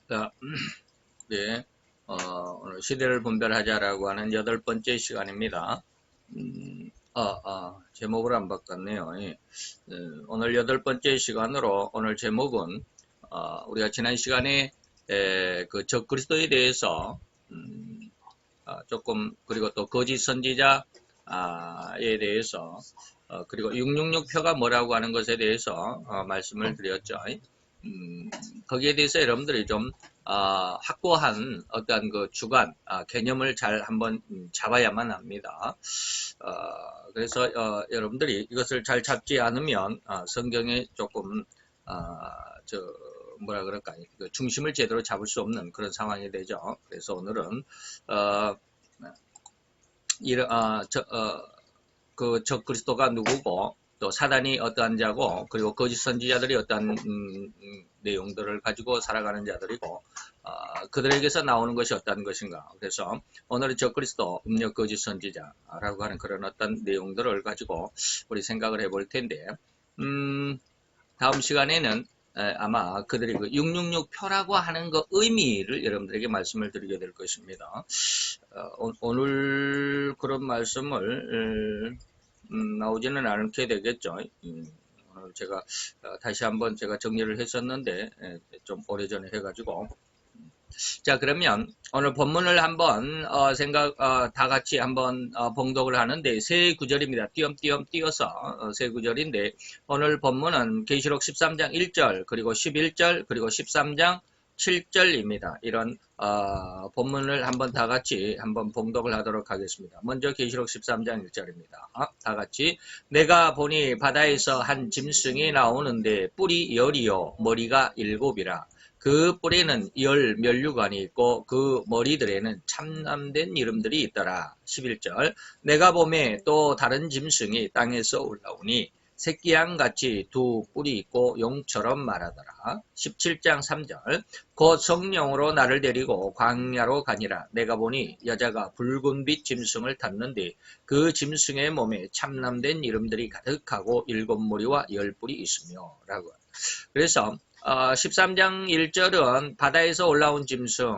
자, 네, 오늘 시대를 분별하자라고 하는 8번째 시간입니다. 제목을 안 바꿨네요. 예. 오늘 8번째 시간으로 오늘 제목은 우리가 지난 시간에 그 적그리스도에 대해서 조금, 그리고 또 거짓 선지자에 대해서 그리고 666표가 뭐라고 하는 것에 대해서 말씀을 드렸죠. 거기에 대해서 여러분들이 좀 확고한 어떤 그 주관, 개념을 잘 한번 잡아야만 합니다. 그래서 여러분들이 이것을 잘 잡지 않으면 성경에 조금 뭐라 그럴까, 그 중심을 제대로 잡을 수 없는 그런 상황이 되죠. 그래서 오늘은 그 적그리스도가 누구고 또 사단이 어떠한 자고 그리고 거짓 선지자들이 어떠한 내용들을 가지고 살아가는 자들이고 그들에게서 나오는 것이 어떤 것인가. 그래서 오늘은 적그리스도, 음력 거짓 선지자라고 하는 그런 어떤 내용들을 가지고 우리 생각을 해볼 텐데 다음 시간에는 아마 그들이 그 666표라고 하는 그 의미를 여러분들에게 말씀을 드리게 될 것입니다. 오늘 그런 말씀을 나오지는 않게 되겠죠. 오늘 제가 다시 한번 제가 정리를 했었는데 좀 오래전에 해가지고. 자, 그러면 오늘 본문을 한번 다 같이 한번 봉독을 하는데 세 구절입니다. 띄엄띄엄 띄어서 세 구절인데 오늘 본문은 계시록 13장 1절 그리고 11절 그리고 13장 7절입니다. 이런 본문을 한번 다 같이 한번 봉독을 하도록 하겠습니다. 먼저 계시록 13장 1절입니다. 다 같이 내가 보니 바다에서 한 짐승이 나오는데 뿔이 10이요 머리가 7이라 그 뿔에는 10 면류관이 있고 그 머리들에는 참남된 이름들이 있더라. 11절 내가 보매 또 다른 짐승이 땅에서 올라오니 새끼양같이 두 뿔이 있고 용처럼 말하더라. 17장 3절 곧 성령으로 나를 데리고 광야로 가니라. 내가 보니 여자가 붉은빛 짐승을 탔는데 그 짐승의 몸에 참남된 이름들이 가득하고 7머리와 10뿔이 있으며 라고. 그래서 13장 1절은 바다에서 올라온 짐승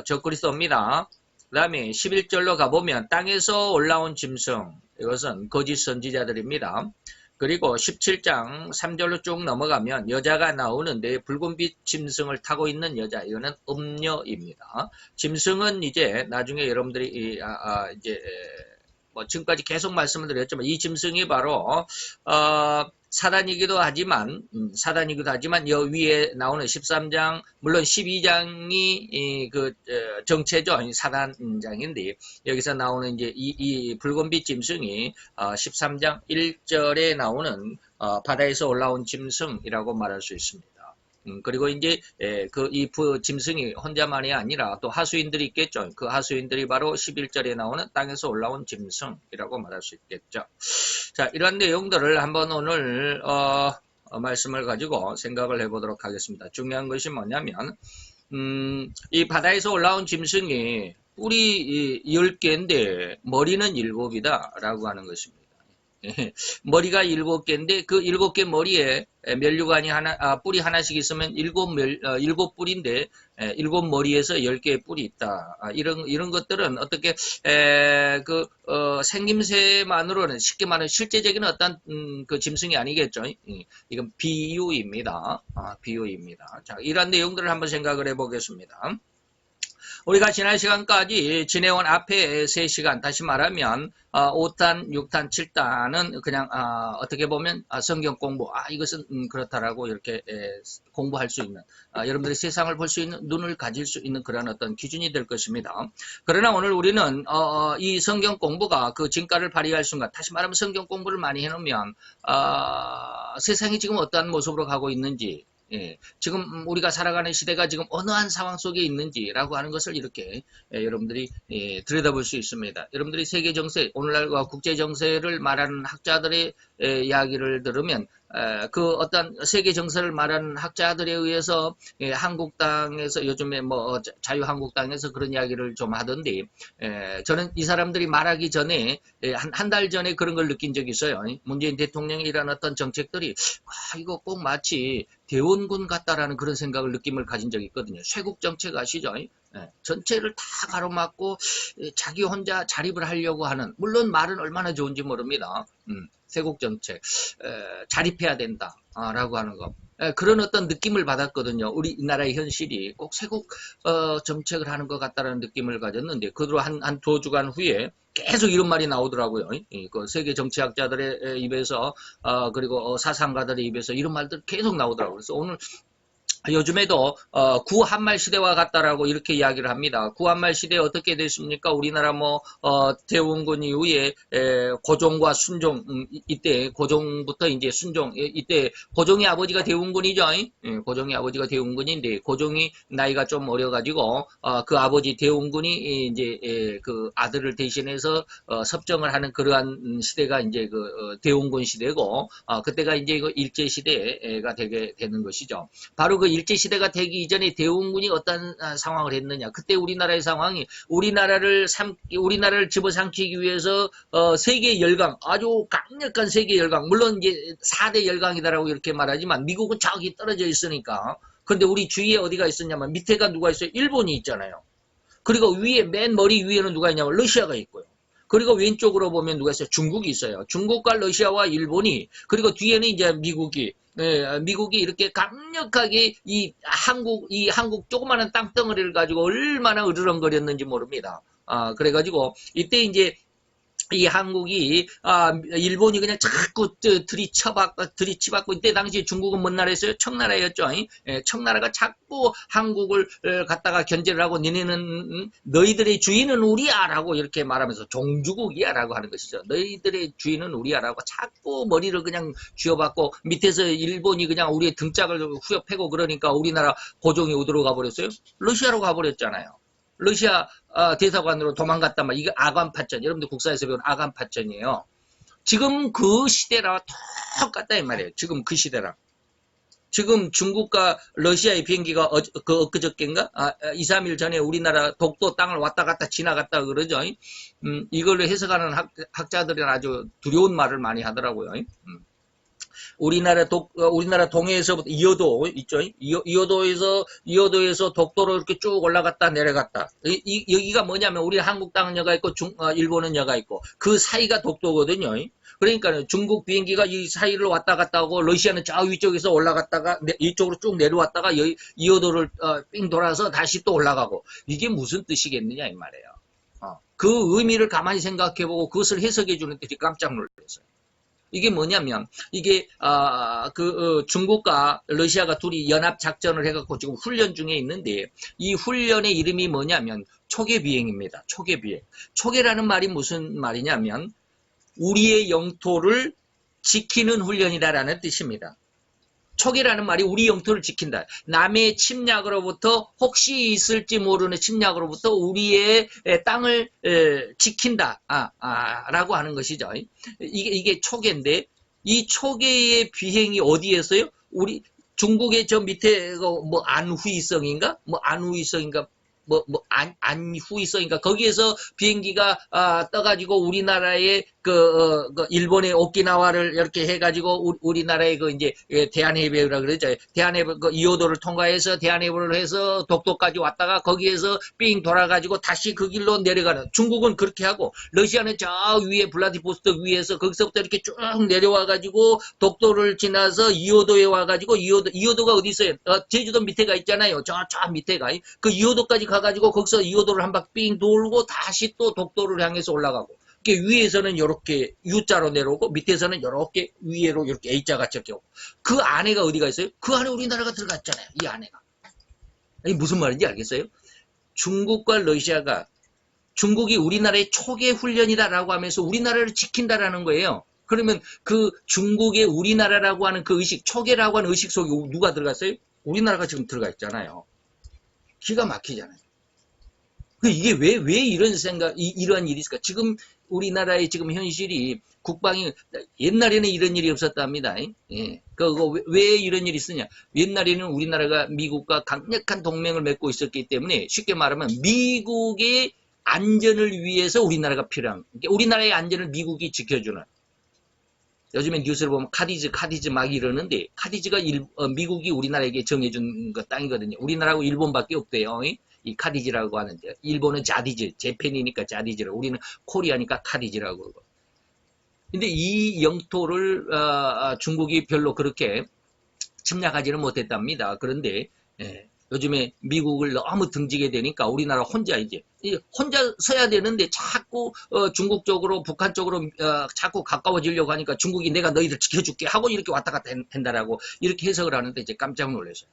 적그리스도입니다. 그 다음에 11절로 가보면 땅에서 올라온 짐승, 이것은 거짓 선지자들입니다. 그리고 17장 3절로 쭉 넘어가면 여자가 나오는데 붉은빛 짐승을 타고 있는 여자, 이거는 음녀입니다. 짐승은 이제 나중에 여러분들이 이제 뭐 지금까지 계속 말씀을 드렸지만 이 짐승이 바로 사단이기도 하지만 여 위에 나오는 13장 물론 12장이 그 정체죠. 사단장인데 여기서 나오는 이제 이 붉은빛 짐승이 13장 1절에 나오는 바다에서 올라온 짐승이라고 말할 수 있습니다. 그리고 이제 이 짐승이 혼자만이 아니라 또 하수인들이 있겠죠. 그 하수인들이 바로 11절에 나오는 땅에서 올라온 짐승이라고 말할 수 있겠죠. 자, 이런 내용들을 한번 오늘 말씀을 가지고 생각을 해보도록 하겠습니다. 중요한 것이 뭐냐면 이 바다에서 올라온 짐승이 뿔이 10개인데 머리는 7이다 라고 하는 것입니다. 머리가 7개인데 그 7개 머리에 면류관이 뿔이 하나씩 있으면 7뿔인데 7머리에서 10개의 뿔이 있다. 이런 것들은 어떻게 생김새만으로는 쉽게 말하면 실제적인 어떤 그 짐승이 아니겠죠. 이건 비유입니다. 비유입니다. 자, 이런 내용들을 한번 생각을 해보겠습니다. 우리가 지난 시간까지 지내온 앞에 3시간, 다시 말하면 5탄, 6탄, 7탄은 그냥 어떻게 보면 성경 공부, 이것은 그렇다라고 이렇게 공부할 수 있는, 여러분들이 세상을 볼 수 있는 눈을 가질 수 있는 그런 어떤 기준이 될 것입니다. 그러나 오늘 우리는 이 성경 공부가 그 진가를 발휘할 순간, 다시 말하면 성경 공부를 많이 해놓으면 세상이 지금 어떠한 모습으로 가고 있는지, 지금 우리가 살아가는 시대가 지금 어느 한 상황 속에 있는지라고 하는 것을 이렇게 여러분들이 들여다볼 수 있습니다. 여러분들이 세계 정세, 오늘날 국제 정세를 말하는 학자들의 이야기를 들으면 그 어떤 세계 정세를 말하는 학자들에 의해서 한국당에서 요즘에 뭐 자유한국당에서 그런 이야기를 좀 하던데 저는 이 사람들이 말하기 전에 한 달 전에 그런 걸 느낀 적이 있어요. 문재인 대통령이 이런 어떤 정책들이 이거 꼭 마치 대원군 같다라는 그런 생각을 느낌을 가진 적이 있거든요. 쇄국 정책 아시죠? 전체를 다 가로막고 자기 혼자 자립을 하려고 하는, 물론 말은 얼마나 좋은지 모릅니다. 쇄국 정책 자립해야 된다라고 하는 거. 그런 어떤 느낌을 받았거든요. 우리나라의 현실이 꼭 쇄국 정책을 하는 것 같다라는 느낌을 가졌는데 그대로 한 두 주간 후에 계속 이런 말이 나오더라고요. 그 세계 정치학자들의 입에서 그리고 사상가들의 입에서 이런 말들 계속 나오더라고요. 그래서 오늘 요즘에도 구한말 시대와 같다라고 이렇게 이야기를 합니다. 구한말 시대에 어떻게 됐습니까? 우리나라 대원군 이후에 고종과 순종, 이때 고종부터 이제 순종, 이때 고종의 아버지가 대원군이죠. 고종의 아버지가 대원군인데 고종이 나이가 좀 어려가지고 그 아버지 대원군이 이제 그 아들을 대신해서 섭정을 하는 그러한 시대가 이제 그 대원군 시대고 그때가 이제 그 일제 시대가 되게 되는 것이죠. 바로 그 일제시대가 되기 이전에 대원군이 어떤 상황을 했느냐. 그때 우리나라의 상황이 우리나라를 집어삼키기 위해서 세계 열강, 아주 강력한 세계 열강, 물론 이제 4대 열강이다라고 이렇게 말하지만 미국은 저기 떨어져 있으니까. 그런데 우리 주위에 어디가 있었냐면 밑에가 누가 있어요? 일본이 있잖아요. 그리고 위에 맨 머리 위에는 누가 있냐면 러시아가 있고요. 그리고 왼쪽으로 보면 누가 있어요? 중국이 있어요. 중국과 러시아와 일본이, 그리고 뒤에는 이제 미국이 이렇게 강력하게 이 한국 조그마한 땅덩어리를 가지고 얼마나 으르렁거렸는지 모릅니다. 그래가지고 이때 이제 이 한국이 일본이 그냥 자꾸 들이치받고 이때 당시 중국은 뭔 나라였어요? 청나라였죠. 청나라가 자꾸 한국을 갖다가 견제를 하고 너희들의 주인은 우리야라고 이렇게 말하면서 종주국이야라고 하는 것이죠. 너희들의 주인은 우리야라고 자꾸 머리를 그냥 쥐어받고 밑에서 일본이 그냥 우리의 등짝을 후벼 패고 그러니까 우리나라 고종이 어디로 가버렸어요? 러시아로 가버렸잖아요. 러시아 대사관으로 도망갔단 말이에요. 이게 아간파전. 여러분들 국사에서 배운 아간파전이에요. 지금 그 시대랑 똑같다 이 말이에요. 지금 그 시대랑. 지금 중국과 러시아의 비행기가 엊그저께인가? 2, 3일 전에 우리나라 독도 땅을 왔다 갔다 지나갔다 그러죠. 이걸로 해석하는 학자들은 아주 두려운 말을 많이 하더라고요. 우리나라 동해에서부터 이어도 있죠. 이어도에서 독도로 이렇게 쭉 올라갔다 내려갔다. 여기가 뭐냐면 우리 한국 땅은 여가 있고 일본은 여가 있고 그 사이가 독도거든요. 그러니까 중국 비행기가 이 사이를 왔다 갔다 하고 러시아는 저 위쪽에서 올라갔다가 이쪽으로 쭉 내려왔다가 이어도를 삥 돌아서 다시 또 올라가고 이게 무슨 뜻이겠느냐 이 말이에요. 그 의미를 가만히 생각해보고 그것을 해석해 주는 데이 깜짝 놀랐어요. 이게 뭐냐면 이게 중국과 러시아가 둘이 연합 작전을 해갖고 지금 훈련 중에 있는데 이 훈련의 이름이 뭐냐면 초계 비행입니다. 초계 비행. 초계라는 말이 무슨 말이냐면 우리의 영토를 지키는 훈련이다라는 뜻입니다. 초계라는 말이 우리 영토를 지킨다. 남의 침략으로부터 혹시 있을지 모르는 침략으로부터 우리의 땅을 지킨다. 라고 하는 것이죠. 이게 초계인데 이 초계의 비행이 어디에서요? 우리 중국의 저 밑에 안후이성인가? 안후이성인가? 거기에서 비행기가 떠가지고 우리나라의 일본의 오키나와를 이렇게 해가지고 우리나라의 이제 대한해변이라 그러죠. 대한해변 이오도를 통과해서 대한해변을 해서 독도까지 왔다가 거기에서 삥 돌아가지고 다시 그 길로 내려가는. 중국은 그렇게 하고 러시아는 저 위에 블라디보스토크 위에서 거기서부터 이렇게 쭉 내려와가지고 독도를 지나서 이오도에 와가지고 이오도가 어디 있어요? 제주도 밑에가 있잖아요. 저 밑에가 그 이오도까지 가가지고 거기서 이오도를 한 바퀴 삥 돌고 다시 또 독도를 향해서 올라가고. 위에서는 이렇게 U자로 내려오고 밑에서는 이렇게 위로 이렇게 A자같이 이렇게 오고. 그 안에가 어디가 있어요? 그 안에 우리나라가 들어갔잖아요. 이 안에가. 이게 무슨 말인지 알겠어요? 중국과 러시아가 중국이 우리나라의 초계 훈련이다라고 하면서 우리나라를 지킨다라는 거예요. 그러면 그 중국의 우리나라라고 하는 그 의식, 초계라고 하는 의식 속에 누가 들어갔어요? 우리나라가 지금 들어가 있잖아요. 기가 막히잖아요. 이게 왜 이런 이러한 일이 있을까? 지금 우리나라의 지금 현실이 국방이 옛날에는 이런 일이 없었답니다. 예. 왜 이런 일이 있으냐? 옛날에는 우리나라가 미국과 강력한 동맹을 맺고 있었기 때문에 쉽게 말하면 미국의 안전을 위해서 우리나라가 필요한, 우리나라의 안전을 미국이 지켜주는. 요즘에 뉴스를 보면 카디즈 막 이러는데, 카디즈가 미국이 우리나라에게 정해준 그 땅이거든요. 우리나라하고 일본밖에 없대요. 이 카디즈라고 하는데, 일본은 자디즈, 재팬이니까 자디즈라고, 우리는 코리아니까 카디즈라고 그러고. 근데 이 영토를 중국이 별로 그렇게 침략하지는 못했답니다. 그런데 요즘에 미국을 너무 등지게 되니까 우리나라 혼자 혼자 서야 되는데 자꾸 중국 쪽으로 북한 쪽으로 자꾸 가까워지려고 하니까 중국이 내가 너희들 지켜줄게 하고 이렇게 왔다 갔다 한다라고 이렇게 해석을 하는데 이제 깜짝 놀랐어요.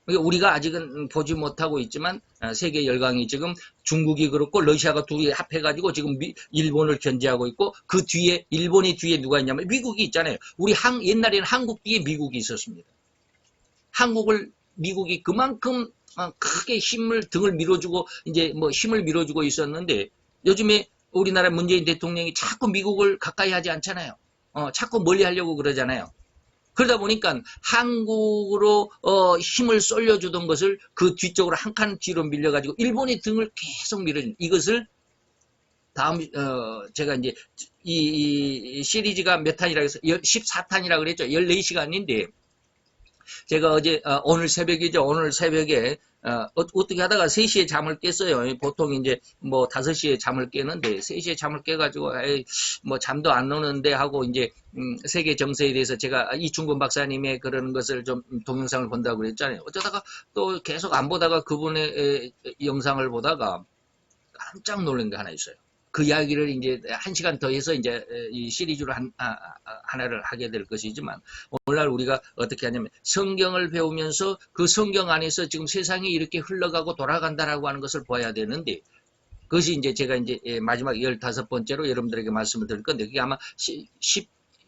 우리가 아직은 보지 못하고 있지만 세계 열강이 지금 중국이 그렇고 러시아가 둘이 합해가지고 지금 일본을 견제하고 있고 그 뒤에 일본의 뒤에 누가 있냐면 미국이 있잖아요. 우리 옛날에는 한국 뒤에 미국이 있었습니다. 한국을 미국이 그만큼 크게 등을 밀어주고 이제 뭐 힘을 밀어주고 있었는데 요즘에 우리나라 문재인 대통령이 자꾸 미국을 가까이 하지 않잖아요. 자꾸 멀리 하려고 그러잖아요. 그러다 보니까 한국으로 힘을 쏠려주던 것을 그 뒤쪽으로 한 칸 뒤로 밀려가지고 일본의 등을 계속 밀어준 이것을 다음 제가 이제 이 시리즈가 몇 탄이라고 해서 14탄이라고 그랬죠. 14시간인데 제가 오늘 새벽이죠. 오늘 새벽에 어떻게 하다가 3시에 잠을 깼어요. 보통 이제 뭐 5시에 잠을 깨는데 3시에 잠을 깨가지고 뭐 잠도 안 오는데 하고 이제 세계 정세에 대해서 제가 이충근 박사님의 그런 것을 좀 동영상을 본다고 그랬잖아요. 어쩌다가 또 계속 안 보다가 그분의 영상을 보다가 깜짝 놀란 게 하나 있어요. 그 이야기를 이제 1시간 더 해서 이제 이 시리즈로 하나를 하게 될 것이지만 오늘날 우리가 어떻게 하냐면 성경을 배우면서 그 성경 안에서 지금 세상이 이렇게 흘러가고 돌아간다라고 하는 것을 봐야 되는데 그것이 이제 제가 이제 마지막 15번째로 여러분들에게 말씀을 드릴 건데 그게 아마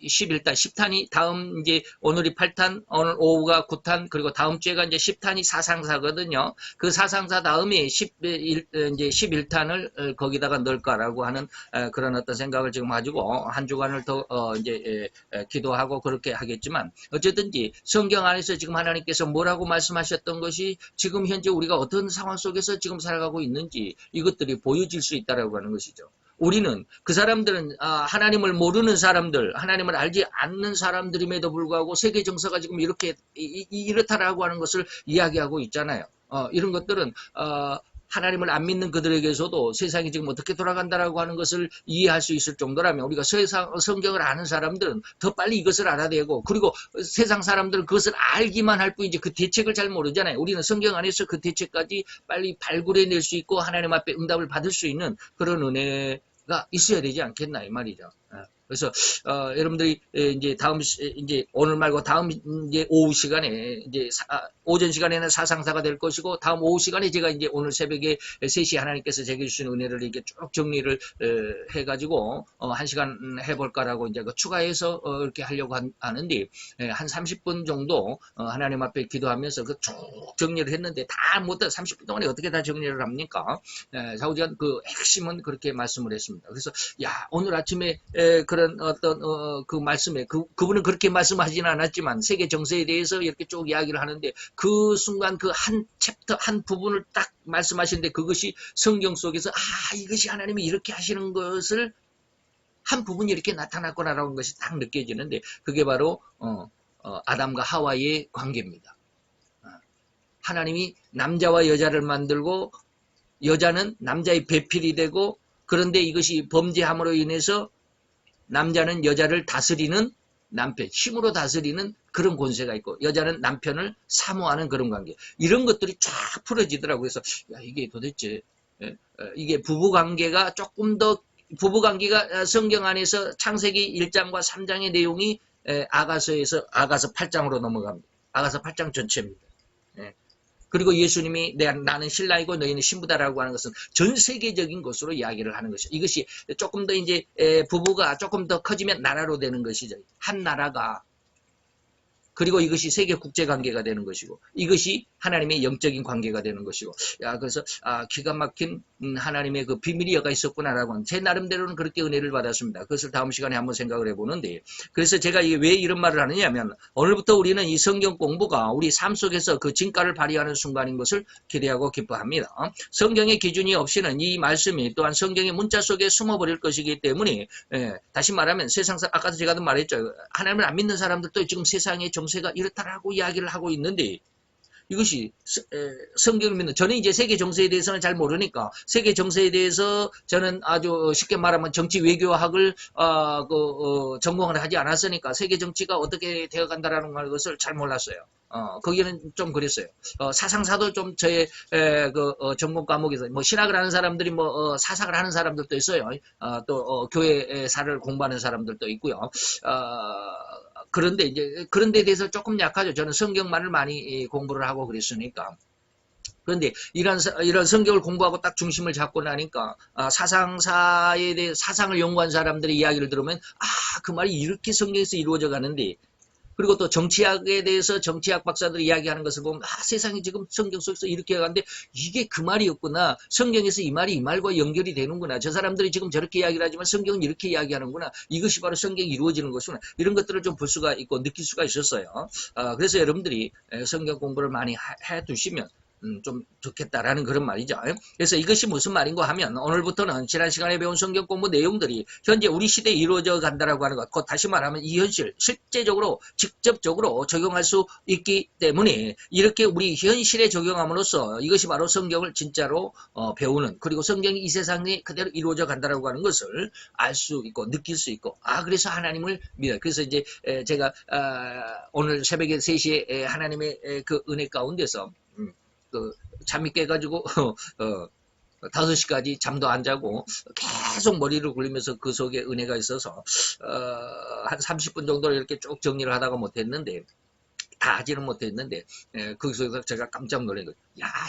11탄, 10탄이 다음 이제 오늘이 8탄, 오늘 오후가 9탄, 그리고 다음 주에가 이제 10탄이 사상사거든요. 그 사상사 다음에 이제 11탄을 거기다가 넣을까라고 하는 그런 어떤 생각을 지금 가지고 한 주간을 더 이제 기도하고 그렇게 하겠지만 어쨌든지 성경 안에서 지금 하나님께서 뭐라고 말씀하셨던 것이 지금 현재 우리가 어떤 상황 속에서 지금 살아가고 있는지 이것들이 보여질 수 있다라고 하는 것이죠. 우리는 그 사람들은 하나님을 모르는 사람들, 하나님을 알지 않는 사람들임에도 불구하고 세계 정서가 지금 이렇게 이렇다라고 하는 것을 이야기하고 있잖아요. 이런 것들은 하나님을 안 믿는 그들에게서도 세상이 지금 어떻게 돌아간다라고 하는 것을 이해할 수 있을 정도라면 우리가 성경을 아는 사람들은 더 빨리 이것을 알아내고 그리고 세상 사람들은 그것을 알기만 할 뿐이지 그 대책을 잘 모르잖아요. 우리는 성경 안에서 그 대책까지 빨리 발굴해낼 수 있고 하나님 앞에 응답을 받을 수 있는 그런 은혜가 있어야 되지 않겠나 이 말이죠. 그래서 여러분들이 이제 이제 오늘 말고 다음 이제 오후 시간에 이제 오전 시간에는 사상사가 될 것이고 다음 오후 시간에 제가 이제 오늘 새벽에 3시에 하나님께서 제게 주신 은혜를 이렇게 쭉 정리를 해가지고 1시간 해볼까라고 이제 추가해서 이렇게 하려고 하는데 한 30분 정도 하나님 앞에 기도하면서 그 쭉 정리를 했는데 다 못해 30분 동안에 어떻게 다 정리를 합니까? 사우지간 그 핵심은 그렇게 말씀을 했습니다. 그래서 야 오늘 아침에 그런 어떤 그 말씀에 그분은 그렇게 말씀하지는 않았지만 세계 정세에 대해서 이렇게 쭉 이야기를 하는데 그 순간 그 한 챕터 한 부분을 딱 말씀하시는데 그것이 성경 속에서 이것이 하나님이 이렇게 하시는 것을 한 부분이 이렇게 나타났구나라는 것이 딱 느껴지는데 그게 바로 아담과 하와의 관계입니다. 하나님이 남자와 여자를 만들고 여자는 남자의 배필이 되고 그런데 이것이 범죄함으로 인해서 남자는 여자를 다스리는 남편, 힘으로 다스리는 그런 권세가 있고 여자는 남편을 사모하는 그런 관계. 이런 것들이 쫙 풀어지더라고요. 그래서 이게 도대체 이게 부부관계가 조금 더 부부관계가 성경 안에서 창세기 1장과 3장의 내용이 아가서 8장으로 넘어갑니다. 아가서 8장 전체입니다. 그리고 예수님이 나는 신랑이고 너희는 신부다라고 하는 것은 전 세계적인 것으로 이야기를 하는 것이죠. 이것이 조금 더 이제 부부가 조금 더 커지면 나라로 되는 것이죠. 한 나라가 그리고 이것이 세계 국제 관계가 되는 것이고 이것이 하나님의 영적인 관계가 되는 것이고 그래서 기가 막힌 하나님의 그 비밀이가 있었구나라고 하는 제 나름대로는 그렇게 은혜를 받았습니다. 그것을 다음 시간에 한번 생각을 해보는데 그래서 제가 왜 이런 말을 하느냐면 오늘부터 우리는 이 성경 공부가 우리 삶 속에서 그 진가를 발휘하는 순간인 것을 기대하고 기뻐합니다. 성경의 기준이 없이는 이 말씀이 또한 성경의 문자 속에 숨어버릴 것이기 때문에 다시 말하면 세상 아까도 제가 말했죠. 하나님을 안 믿는 사람들도 지금 세상의 정세가 이렇다라고 이야기를 하고 있는데 이것이 성경을 믿는 저는 이제 세계 정세에 대해서는 잘 모르니까 세계 정세에 대해서 저는 아주 쉽게 말하면 정치 외교학을 전공을 하지 않았으니까 세계 정치가 어떻게 되어간다라는 것을 잘 몰랐어요. 거기는 좀 그랬어요. 사상사도 좀 저의 전공 과목에서 뭐 신학을 하는 사람들이 사상을 하는 사람들도 있어요. 또 교회사를 공부하는 사람들도 있고요. 그런데 이제 그런 데 대해서 조금 약하죠. 저는 성경만을 많이 공부를 하고 그랬으니까. 그런데 이런 성경을 공부하고 딱 중심을 잡고 나니까 사상사에 대해 사상을 연구한 사람들의 이야기를 들으면 그 말이 이렇게 성경에서 이루어져 가는데 그리고 또 정치학에 대해서 정치학 박사들이 이야기하는 것을 보면 세상이 지금 성경 속에서 이렇게 가는데 이게 그 말이었구나. 성경에서 이 말이 이 말과 연결이 되는구나. 저 사람들이 지금 저렇게 이야기를 하지만 성경은 이렇게 이야기하는구나. 이것이 바로 성경이 이루어지는 것이구나. 이런 것들을 좀 볼 수가 있고 느낄 수가 있었어요. 그래서 여러분들이 성경 공부를 많이 해두시면 좀 좋겠다라는 그런 말이죠. 그래서 이것이 무슨 말인가 하면 오늘부터는 지난 시간에 배운 성경 공부 내용들이 현재 우리 시대에 이루어져 간다라고 하는 것, 곧 다시 말하면 이 현실 실제적으로 직접적으로 적용할 수 있기 때문에 이렇게 우리 현실에 적용함으로써 이것이 바로 성경을 진짜로 배우는 그리고 성경이 이 세상에 그대로 이루어져 간다라고 하는 것을 알 수 있고 느낄 수 있고 그래서 하나님을 믿어요. 그래서 이제 제가 오늘 새벽에 3시에 하나님의 그 은혜 가운데서 잠이 깨가지고 5시까지 잠도 안 자고 계속 머리를 굴리면서 그 속에 은혜가 있어서 한 30분 정도를 이렇게 쭉 정리를 하다가 못했는데 다 하지는 못했는데 거기서 제가 깜짝 놀란 거예요.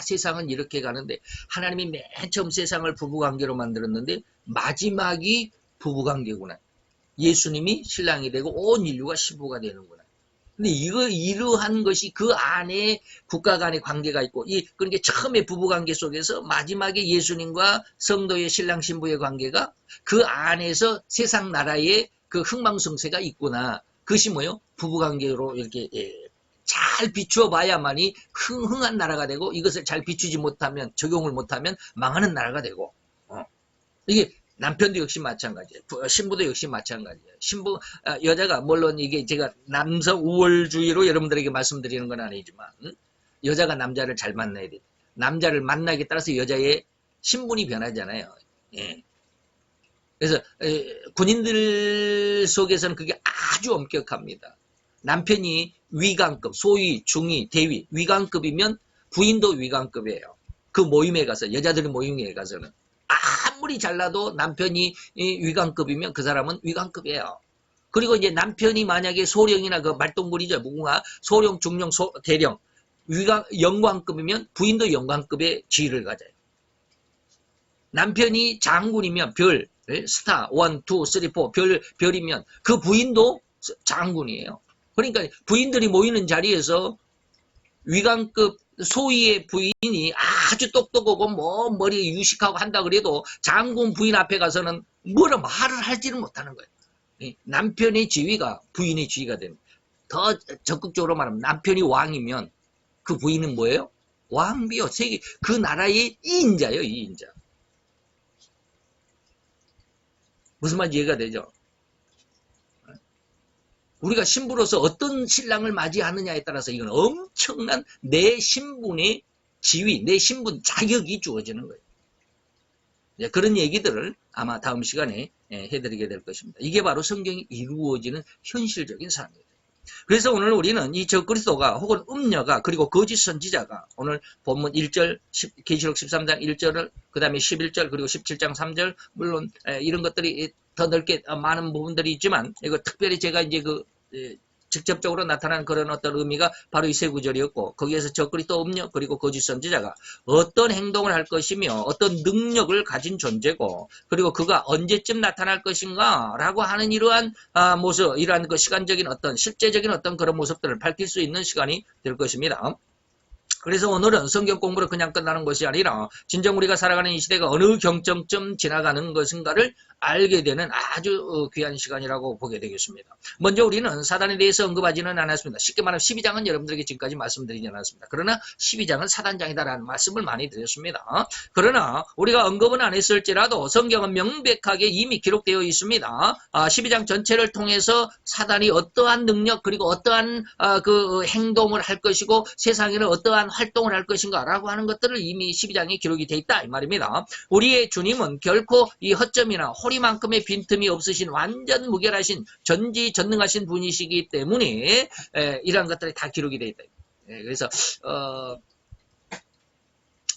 세상은 이렇게 가는데 하나님이 맨 처음 세상을 부부관계로 만들었는데 마지막이 부부관계구나. 예수님이 신랑이 되고 온 인류가 신부가 되는구나. 근데 이러한 것이 그 안에 국가 간의 관계가 있고, 그러니까 처음에 부부관계 속에서 마지막에 예수님과 성도의 신랑 신부의 관계가 그 안에서 세상 나라의 그 흥망성쇠가 있구나. 그것이 뭐예요? 부부관계로 이렇게 잘 비추어 봐야만이 흥한 나라가 되고 이것을 잘 비추지 못하면 적용을 못하면 망하는 나라가 되고 이게 남편도 역시 마찬가지예요. 신부도 역시 마찬가지예요. 신부 여자가 물론 이게 제가 남성 우월주의로 여러분들에게 말씀드리는 건 아니지만 여자가 남자를 잘 만나야 돼. 남자를 만나기에 따라서 여자의 신분이 변하잖아요. 그래서 군인들 속에서는 그게 아주 엄격합니다. 남편이 위관급, 소위, 중위, 대위, 위관급이면 부인도 위관급이에요. 그 모임에 가서 여자들의 모임에 가서는 아무리 잘나도 남편이 위관급이면 그 사람은 위관급이에요. 그리고 이제 남편이 만약에 소령이나 그 말동물이죠. 무궁화, 소령, 중령, 대령, 영광급이면 부인도 영광급의 지위를 가져요. 남편이 장군이면 별, 스타, 1, 2, 3, 4, 별이면 그 부인도 장군이에요. 그러니까 부인들이 모이는 자리에서 위관급 소위의 부인이 아주 똑똑하고 머리 유식하고 한다 그래도 장군 부인 앞에 가서는 뭐라 말을 할지는 못하는 거예요. 남편의 지위가 부인의 지위가 됩니다. 더 적극적으로 말하면 남편이 왕이면 그 부인은 뭐예요? 왕비요. 세계 그 나라의 2인자예요. 2인자. 무슨 말인지 이해가 되죠? 우리가 신부로서 어떤 신랑을 맞이하느냐에 따라서 이건 엄청난 내 신분의 지위, 내 신분 자격이 주어지는 거예요. 그런 얘기들을 아마 다음 시간에 해드리게 될 것입니다. 이게 바로 성경이 이루어지는 현실적인 삶입니다. 그래서 오늘 우리는 이 적그리스도가 혹은 음녀가 그리고 거짓 선지자가 오늘 본문 1절, 계시록 13장 1절을 그 다음에 11절 그리고 17장 3절 물론 이런 것들이 더 넓게 많은 부분들이 있지만 이거 특별히 제가 이제 직접적으로 나타나는 그런 어떤 의미가 바로 이 세 구절이었고 거기에서 적그리스도 음녀 그리고 거짓 선지자가 어떤 행동을 할 것이며 어떤 능력을 가진 존재고 그리고 그가 언제쯤 나타날 것인가 라고 하는 이러한 모습 이러한 그 시간적인 어떤 실제적인 어떤 그런 모습들을 밝힐 수 있는 시간이 될 것입니다. 그래서 오늘은 성경 공부로 그냥 끝나는 것이 아니라 진정 우리가 살아가는 이 시대가 어느 경점쯤 지나가는 것인가를 알게 되는 아주 귀한 시간이라고 보게 되겠습니다. 먼저 우리는 사단에 대해서 언급하지는 않았습니다. 쉽게 말하면 12장은 여러분들에게 지금까지 말씀드리지 않았습니다. 그러나 12장은 사단장이다라는 말씀을 많이 드렸습니다. 그러나 우리가 언급은 안 했을지라도 성경은 명백하게 이미 기록되어 있습니다. 12장 전체를 통해서 사단이 어떠한 능력 그리고 어떠한 그 행동을 할 것이고 세상에는 어떠한 활동을 할 것인가 라고 하는 것들을 이미 12장에 기록이 되어 있다 이 말입니다. 우리의 주님은 결코 이 허점이나 허리만큼의 빈틈이 없으신 완전 무결하신 전지전능하신 분이시기 때문에 이러한 것들이 다 기록이 되어 있다. 그래서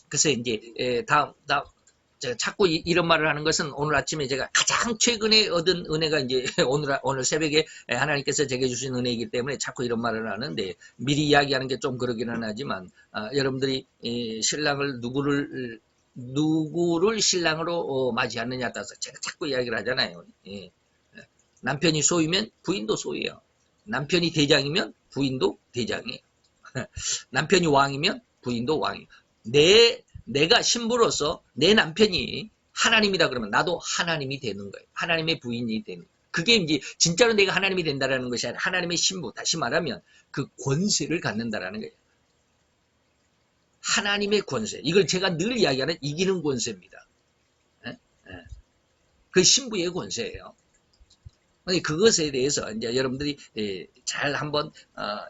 글쎄 이제 다음 제가 자꾸 이런 말을 하는 것은 오늘 아침에 제가 가장 최근에 얻은 은혜가 이제 오늘 새벽에 하나님께서 제게 주신 은혜이기 때문에 자꾸 이런 말을 하는데 미리 이야기하는 게 좀 그러기는 하지만 여러분들이 신랑을 누구를 신랑으로 맞이하느냐에 따라서 제가 자꾸 이야기를 하잖아요. 남편이 소유면 부인도 소유예요. 남편이 대장이면 부인도 대장이에요. 남편이 왕이면 부인도 왕이에요. 내가 신부로서 내 남편이 하나님이다 그러면 나도 하나님이 되는 거예요. 하나님의 부인이 되는 거예요. 그게 이제 진짜로 내가 하나님이 된다라는 것이 아니라 하나님의 신부, 다시 말하면 그 권세를 갖는다라는 거예요. 하나님의 권세. 이걸 제가 늘 이야기하는 이기는 권세입니다. 그 신부의 권세예요. 그것에 대해서 이제 여러분들이 잘 한번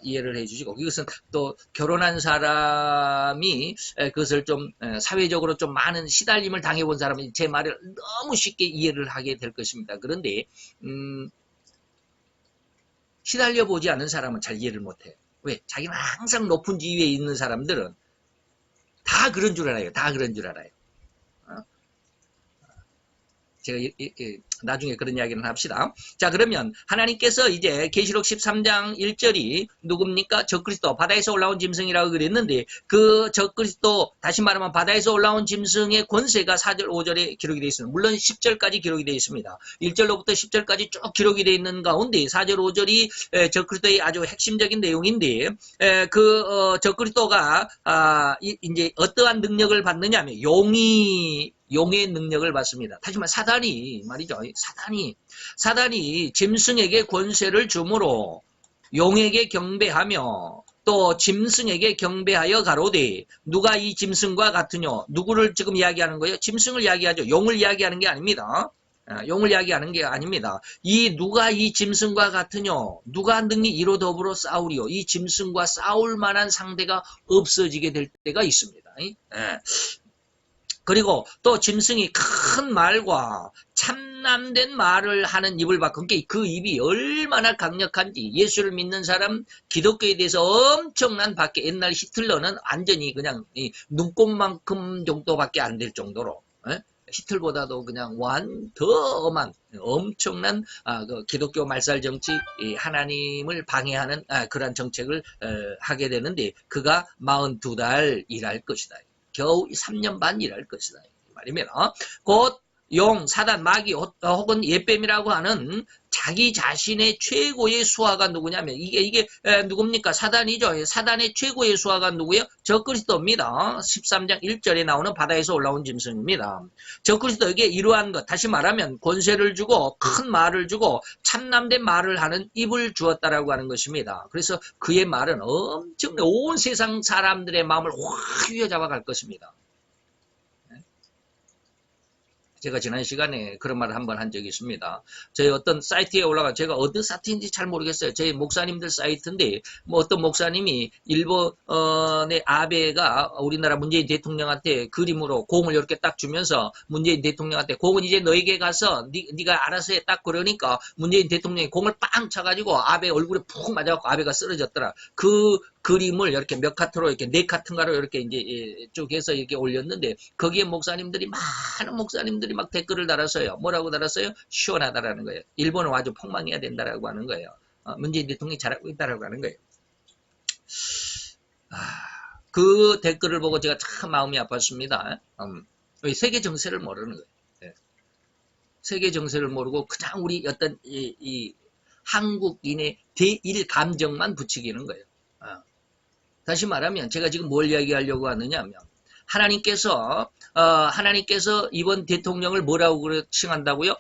이해를 해주시고 이것은 또 결혼한 사람이 그것을 좀 사회적으로 좀 많은 시달림을 당해본 사람이 제 말을 너무 쉽게 이해를 하게 될 것입니다. 그런데 시달려 보지 않은 사람은 잘 이해를 못해요. 왜? 자기는 항상 높은 지위에 있는 사람들은 다 그런 줄 알아요. 다 그런 줄 알아요. 제가 나중에 그런 이야기는 합시다. 자, 그러면 하나님께서 이제 계시록 13장 1절이 누굽니까? 적그리스도 바다에서 올라온 짐승이라고 그랬는데 그 적그리스도 다시 말하면 바다에서 올라온 짐승의 권세가 4절 5절에 기록이 되어 있습니다. 물론 10절까지 기록이 되어 있습니다. 1절로부터 10절까지 쭉 기록이 되어 있는 가운데 4절 5절이 적그리스도의 아주 핵심적인 내용인데 그 적그리스도가 이제 어떠한 능력을 받느냐 하면 용의 능력을 받습니다. 다시 말해 사단이 말이죠. 사단이 짐승에게 권세를 주므로 용에게 경배하며 또 짐승에게 경배하여 가로되 누가 이 짐승과 같으뇨? 누구를 지금 이야기하는 거예요? 짐승을 이야기하죠. 용을 이야기하는 게 아닙니다. 용을 이야기하는 게 아닙니다. 누가 이 짐승과 같으뇨? 누가 능히 이로 더불어 싸우리요? 이 짐승과 싸울 만한 상대가 없어지게 될 때가 있습니다. 그리고 또 짐승이 큰 말과 참남된 말을 하는 입을 받고 그 입이 얼마나 강력한지 예수를 믿는 사람 기독교에 대해서 엄청난 밖에 옛날 히틀러는 완전히 그냥 눈곱만큼 정도밖에 안 될 정도로 히틀보다도 그냥 더 엄한 엄청난 그 기독교 말살 정치 하나님을 방해하는 그러한 정책을 하게 되는데 그가 42달 일할 것이다. 겨우 3년 반 일할 것이다. 말입니다. 곧 용, 사단, 마귀 혹은 예뱀이라고 하는 자기 자신의 최고의 수하가 누구냐면 이게 누굽니까? 사단이죠. 사단의 최고의 수하가 누구예요? 적그리스도입니다. 13장 1절에 나오는 바다에서 올라온 짐승입니다. 적그리스도에게 이러한 것, 다시 말하면 권세를 주고 큰 말을 주고 참남된 말을 하는 입을 주었다라고 하는 것입니다. 그래서 그의 말은 엄청난 온 세상 사람들의 마음을 확 휘어잡아 갈 것입니다. 제가 지난 시간에 그런 말을 한번 한 적이 있습니다. 저희 어떤 사이트에 올라가 제가 어느 사이트인지 잘 모르겠어요. 저희 목사님들 사이트인데 뭐 어떤 목사님이 일본의 아베가 우리나라 문재인 대통령한테 그림으로 공을 이렇게 딱 주면서 문재인 대통령한테 공은 이제 너에게 가서 네가 알아서 해 딱 그러니까 문재인 대통령이 공을 빵 쳐가지고 아베 얼굴에 푹 맞아갖고 아베가 쓰러졌더라. 그 그림을 이렇게 몇 카트로 이렇게 4카트인가로 이렇게 이제 쭉 해서 이렇게 올렸는데 거기에 많은 목사님들이 막 댓글을 달았어요. 뭐라고 달았어요? 시원하다라는 거예요. 일본은 아주 폭망해야 된다라고 하는 거예요. 문재인 대통령이 잘하고 있다라고 하는 거예요. 그 댓글을 보고 제가 참 마음이 아팠습니다. 세계 정세를 모르는 거예요. 네. 세계 정세를 모르고 그냥 우리 어떤 이 한국인의 대일 감정만 부추기는 거예요. 다시 말하면 제가 지금 뭘 이야기하려고 하느냐 하면 하나님께서 이번 대통령을 뭐라고 칭했다고요?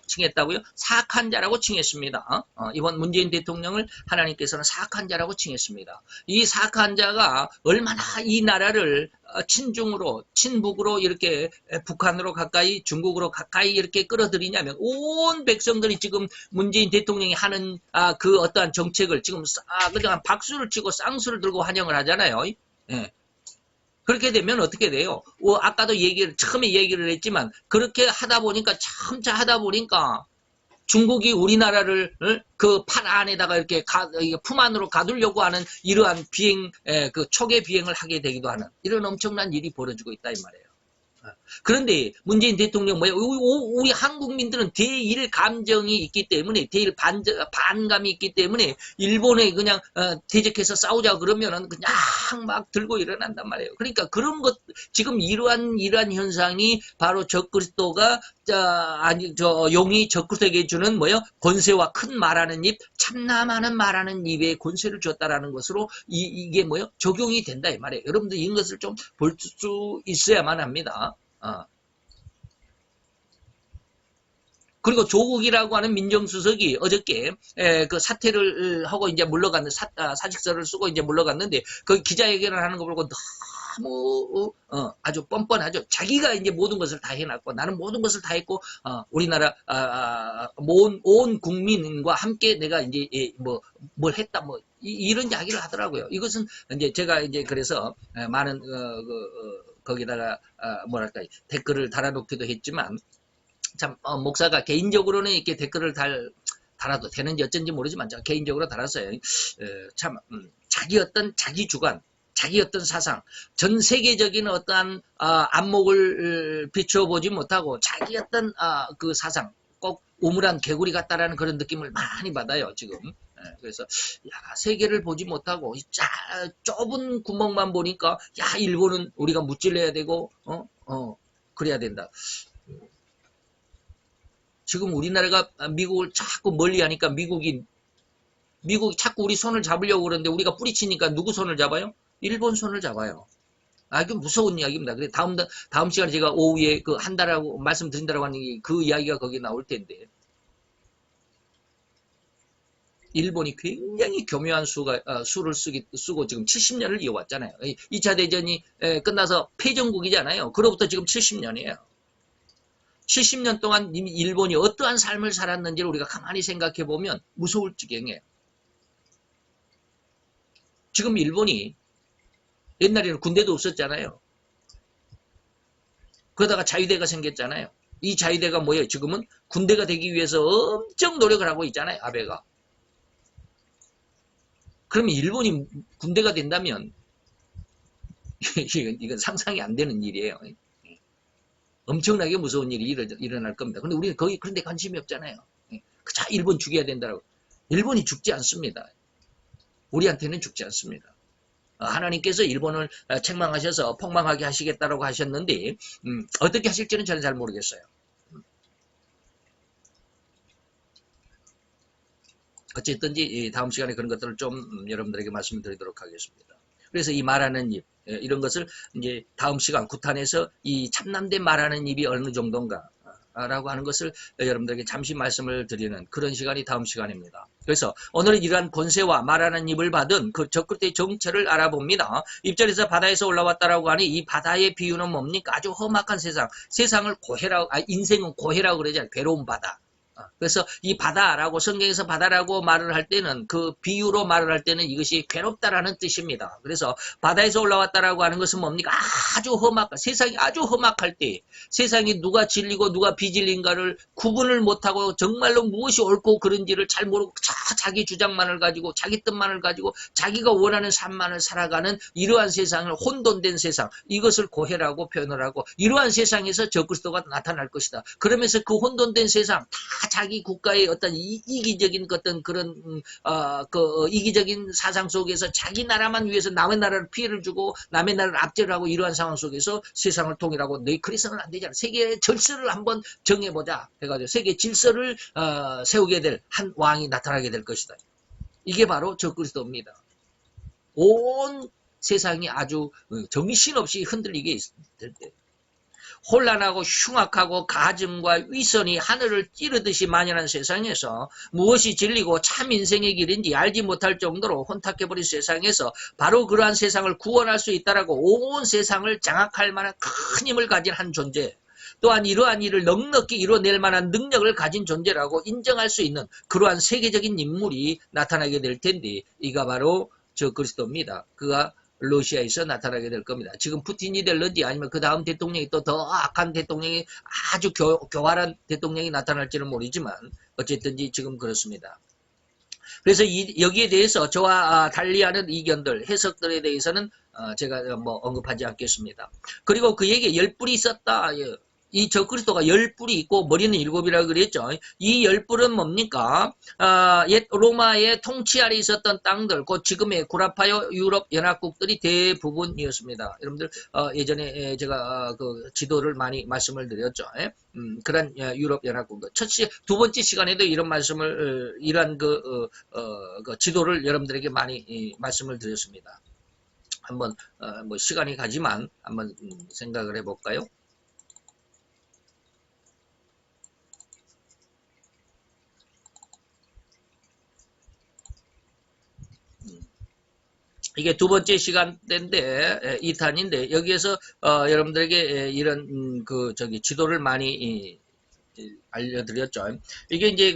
사악한 자라고 칭했습니다. 이번 문재인 대통령을 하나님께서는 사악한 자라고 칭했습니다. 이 사악한 자가 얼마나 이 나라를 친중으로, 친북으로 이렇게 북한으로 가까이, 중국으로 가까이 이렇게 끌어들이냐면 온 백성들이 지금 문재인 대통령이 하는 그 어떠한 정책을 지금 그냥 박수를 치고 쌍수를 들고 환영을 하잖아요. 예. 그렇게 되면 어떻게 돼요? 아까도 처음에 얘기를 했지만, 그렇게 하다 보니까, 참자 하다 보니까, 중국이 우리나라를, 그 팔 안에다가 이렇게 품 안으로 가두려고 하는 이러한 초계 비행을 하게 되기도 하는, 이런 엄청난 일이 벌어지고 있다, 이 말이에요. 그런데 문재인 대통령 우리 한국민들은 대일 감정이 있기 때문에 대일 반감이 있기 때문에 일본에 그냥 대적해서 싸우자 그러면은 그냥 막 들고 일어난단 말이에요. 그러니까 그런 것 지금 이러한 현상이 바로 적그리스도가 용이 적그리스도에게 주는 권세와 큰 말하는 입, 참남하는 말하는 입에 권세를 줬다라는 것으로 이게 적용이 된다 이 말이에요. 여러분들 이것을 좀 볼 수 있어야만 합니다. 그리고 조국이라고 하는 민정수석이 어저께 그 사퇴를 하고 이제 물러갔는데 사직서를 쓰고 이제 물러갔는데 그 기자회견을 하는 거 보고 너무 아주 뻔뻔하죠. 자기가 이제 모든 것을 다 해놨고 나는 모든 것을 다 했고 우리나라 온 국민과 함께 내가 이제 뭘 했다 이런 이야기를 하더라고요. 이것은 이제 제가 이제 그래서 많은 거기다가 뭐랄까 댓글을 달아놓기도 했지만 참 목사가 개인적으로는 이렇게 댓글을 달아도 되는지 어쩐지 모르지만 제가 개인적으로 달았어요. 참 자기 주관, 자기 어떤 사상, 전 세계적인 어떠한 안목을 비춰보지 못하고 자기 어떤 그 사상, 꼭 우물한 개구리 같다라는 그런 느낌을 많이 받아요 지금. 그래서 세계를 보지 못하고 좁은 구멍만 보니까 일본은 우리가 무찔러야 되고 그래야 된다. 지금 우리나라가 미국을 자꾸 멀리하니까 미국이 자꾸 우리 손을 잡으려고 그러는데 우리가 뿌리치니까 누구 손을 잡아요? 일본 손을 잡아요. 이거 무서운 이야기입니다. 그래 다음 시간에 제가 오후에 한다라고 말씀드린다라고 하는 그 이야기가 거기에 나올 텐데. 일본이 굉장히 교묘한 수를 쓰고 지금 70년을 이어왔잖아요. 2차 대전이 끝나서 패전국이잖아요. 그로부터 지금 70년이에요. 70년 동안 이미 일본이 어떠한 삶을 살았는지를 우리가 가만히 생각해 보면 무서울 지경이에요. 지금 일본이 옛날에는 군대도 없었잖아요. 그러다가 자위대가 생겼잖아요. 이 자위대가 뭐예요? 지금은 군대가 되기 위해서 엄청 노력을 하고 있잖아요. 아베가. 그러면 일본이 군대가 된다면 이건 상상이 안 되는 일이에요. 엄청나게 무서운 일이 일어날 겁니다. 근데 우리는 거의 그런 데 관심이 없잖아요. 자, 일본 죽여야 된다고. 일본이 죽지 않습니다. 우리한테는 죽지 않습니다. 하나님께서 일본을 책망하셔서 폭망하게 하시겠다라고 하셨는데 어떻게 하실지는 저는 잘 모르겠어요. 어쨌든지 다음 시간에 그런 것들을 좀 여러분들에게 말씀을 드리도록 하겠습니다. 그래서 이 말하는 입 이런 것을 이제 다음 시간 구탄에서 이 참남된 말하는 입이 어느 정도인가 라고 하는 것을 여러분들에게 잠시 말씀을 드리는 그런 시간이 다음 시간입니다. 그래서 오늘은 이러한 권세와 말하는 입을 받은 그 적그리스도의 정체를 알아봅니다. 1절에서 바다에서 올라왔다라고 하니 이 바다의 비유는 뭡니까? 아주 험악한 세상을 고해라고 인생은 고해라고 그러잖아요. 괴로운 바다. 그래서 이 바다라고 성경에서 바다라고 말을 할 때는 그 비유로 말을 할 때는 이것이 괴롭다라는 뜻입니다. 그래서 바다에서 올라왔다라고 하는 것은 뭡니까? 아주 세상이 아주 험악할 때 세상이 누가 진리고 누가 비진리인가를 구분을 못하고 정말로 무엇이 옳고 그른지를 잘 모르고 자기 주장만을 가지고 자기 뜻만을 가지고 자기가 원하는 삶만을 살아가는 이러한 세상을 혼돈된 세상, 이것을 고해라고 표현을 하고 이러한 세상에서 적그리스도가 나타날 것이다. 그러면서 그 혼돈된 세상 다 자기 국가의 어떤 이기적인 어떤 그런 이기적인 사상 속에서 자기 나라만 위해서 남의 나라를 피해를 주고 남의 나라를 압제를 하고 이러한 상황 속에서 세상을 통일하고 너희 그래서는 안 되잖아. 세계의 질서를 한번 정해보자 해가지고 세계 질서를 세우게 될 한 왕이 나타나게 될 것이다. 이게 바로 적그리스도입니다. 온 세상이 아주 정신없이 흔들리게 있을 때 혼란하고 흉악하고 가증과 위선이 하늘을 찌르듯이 만연한 세상에서 무엇이 진리고 참 인생의 길인지 알지 못할 정도로 혼탁해버린 세상에서 바로 그러한 세상을 구원할 수 있다라고 온 세상을 장악할 만한 큰 힘을 가진 한 존재, 또한 이러한 일을 넉넉히 이뤄낼 만한 능력을 가진 존재라고 인정할 수 있는 그러한 세계적인 인물이 나타나게 될 텐데 이가 바로 적그리스도입니다. 그가 러시아에서 나타나게 될 겁니다. 지금 푸틴이 될런지 아니면 그 다음 대통령이 또 더 악한 대통령이 아주 교활한 대통령이 나타날지는 모르지만 어쨌든지 지금 그렇습니다. 그래서 여기에 대해서 저와 달리하는 이견들, 해석들에 대해서는 제가 뭐 언급하지 않겠습니다. 그리고 그에게 10뿔이 있었다. 이 적그리스도가 10뿔이 있고 머리는 7이라고 그랬죠. 이 10뿔은 뭡니까? 옛 로마의 통치 아래 있었던 땅들, 곧 지금의 구라파요 유럽 연합국들이 대부분이었습니다. 여러분들 예전에 제가 그 지도를 많이 말씀을 드렸죠. 그런 유럽 연합국들. 두 번째 시간에도 이런 말씀을 이런 그 지도를 여러분들에게 많이 말씀을 드렸습니다. 한번 뭐 시간이 가지만 한번 생각을 해볼까요? 이게 두 번째 시간대인데 2탄인데 여기에서 여러분들에게 이런 지도를 많이 알려드렸죠. 이게 이제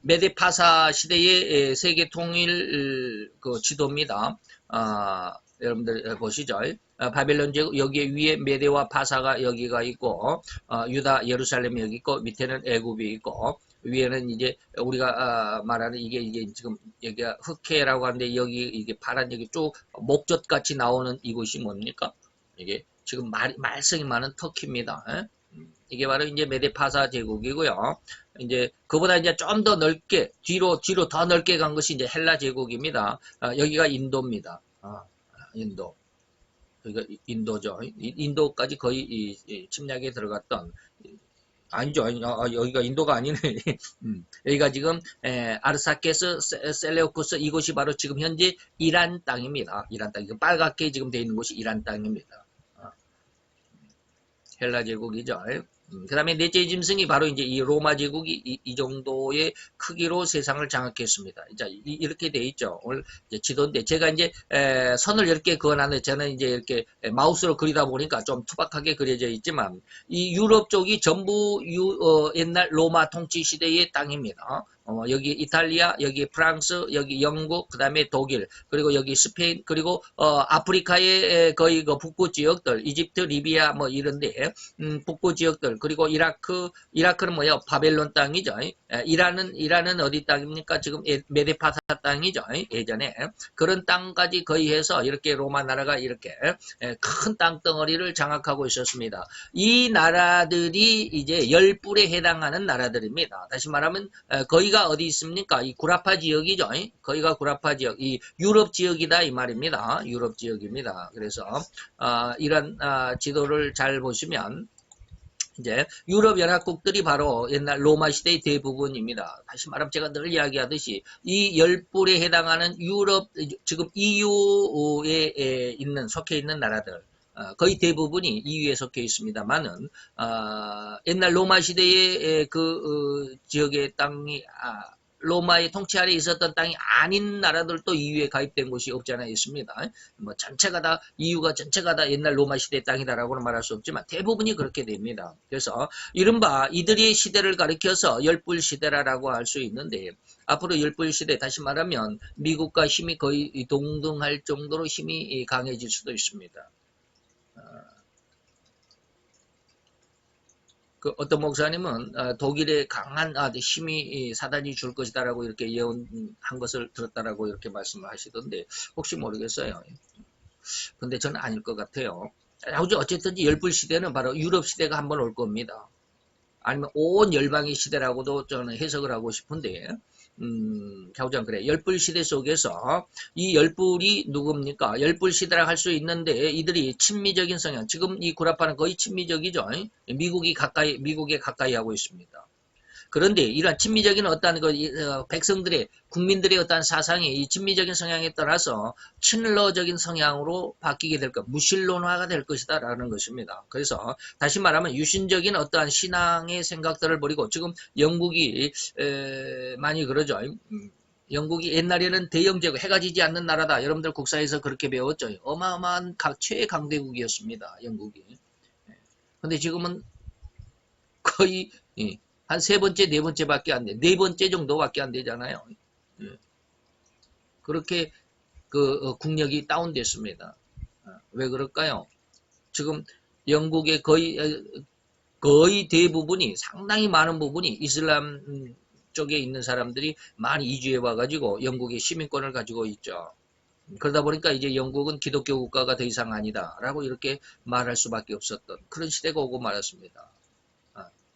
메데파사 시대의 세계 통일 그 지도입니다. 여러분들 보시죠. 바벨론 제국 여기에 위에 메데와 파사가 여기가 있고 유다 예루살렘이 여기 있고 밑에는 애굽이 있고 위에는 이제 우리가 말하는 이게 지금 여기가 흑해라고 하는데 여기 이게 파란 여기 쭉 목젖 같이 나오는 이곳이 뭡니까? 이게 지금 말썽이 많은 터키입니다. 이게 바로 이제 메데파사 제국이고요. 이제 그보다 이제 좀 더 넓게 뒤로 더 넓게 간 것이 이제 헬라 제국입니다. 여기가 인도입니다. 인도. 여기가 인도죠. 인도까지 거의 침략에 들어갔던 아니죠. 여기가 인도가 아니네. 여기가 지금 아르사케스, 셀레우쿠스 이곳이 바로 지금 현재 이란 땅입니다. 이란 땅. 빨갛게 지금 되어 있는 곳이 이란 땅입니다. 헬라 제국이죠. 그 다음에 넷째 짐승이 바로 이제 이 로마 제국이 이 정도의 크기로 세상을 장악했습니다. 자, 이렇게 돼 있죠. 오늘 이제 지도인데 제가 이제 선을 이렇게 그어놨는데 저는 이제 이렇게 마우스로 그리다 보니까 좀 투박하게 그려져 있지만 이 유럽 쪽이 전부 옛날 로마 통치 시대의 땅입니다. 여기 이탈리아, 여기 프랑스, 여기 영국, 그 다음에 독일, 그리고 여기 스페인, 그리고 아프리카의 거의 그 북부 지역들, 이집트, 리비아 뭐 이런데 북부 지역들, 그리고 이라크는 뭐예요? 바벨론 땅이죠. 이란은 어디 땅입니까? 지금 메데파사 땅이죠. 예전에 그런 땅까지 거의 해서 이렇게 로마 나라가 이렇게 큰 땅덩어리를 장악하고 있었습니다. 이 나라들이 이제 10뿔에 해당하는 나라들입니다. 다시 말하면 거기가 어디 있습니까? 이 구라파 지역이죠. 거기가 구라파 지역, 이 유럽 지역이다 이 말입니다. 유럽 지역입니다. 그래서 이런 지도를 잘 보시면 이제 유럽 연합국들이 바로 옛날 로마 시대의 대부분입니다. 다시 말하면 제가 늘 이야기하듯이 이 10뿔에 해당하는 유럽 지금 EU에 속해 있는 나라들 거의 대부분이 EU에 속해 있습니다만은 옛날 로마 시대의 그 지역의 땅이 로마의 통치 아래 있었던 땅이 아닌 나라들도 EU에 가입된 곳이 없지 않아 있습니다. 뭐 전체가 다 EU가 전체가 다 옛날 로마 시대 땅이다라고는 말할 수 없지만 대부분이 그렇게 됩니다. 그래서 이른바 이들의 시대를 가리켜서 열불 시대라고 할 수 있는데 앞으로 열불 시대 다시 말하면 미국과 힘이 거의 동등할 정도로 힘이 강해질 수도 있습니다. 그 어떤 목사님은 독일에 강한 힘이 사단이 줄 것이다라고 이렇게 예언한 것을 들었다라고 이렇게 말씀을 하시던데 혹시 모르겠어요. 근데 저는 아닐 것 같아요. 어쨌든지 열불 시대는 바로 유럽 시대가 한번 올 겁니다. 아니면 온 열방의 시대라고도 저는 해석을 하고 싶은데 자우장 그래. 열불 시대 속에서 이 열불이 누굽니까? 열불 시대라 할 수 있는데 이들이 친미적인 성향. 지금 이 구라파는 거의 친미적이죠. 미국에 가까이 하고 있습니다. 그런데 이러한 친미적인 어떠한 백성들의 국민들의 어떠한 사상이 이 친미적인 성향에 따라서 친러적인 성향으로 바뀌게 될 것, 무신론화가 될 것이다라는 것입니다. 그래서 다시 말하면 유신적인 어떠한 신앙의 생각들을 버리고 지금 영국이 많이 그러죠. 영국이 옛날에는 대영제국 해가 지지 않는 나라다. 여러분들 국사에서 그렇게 배웠죠. 어마어마한 최강대국이었습니다. 영국이. 근데 지금은 거의 한 세 번째, 네 번째밖에 안 돼. 네 번째 정도밖에 안 되잖아요. 그렇게 국력이 다운됐습니다. 왜 그럴까요? 지금 영국의 거의 대부분이 상당히 많은 부분이 이슬람 쪽에 있는 사람들이 많이 이주해 와가지고 영국의 시민권을 가지고 있죠. 그러다 보니까 이제 영국은 기독교 국가가 더 이상 아니다라고 이렇게 말할 수밖에 없었던 그런 시대가 오고 말았습니다.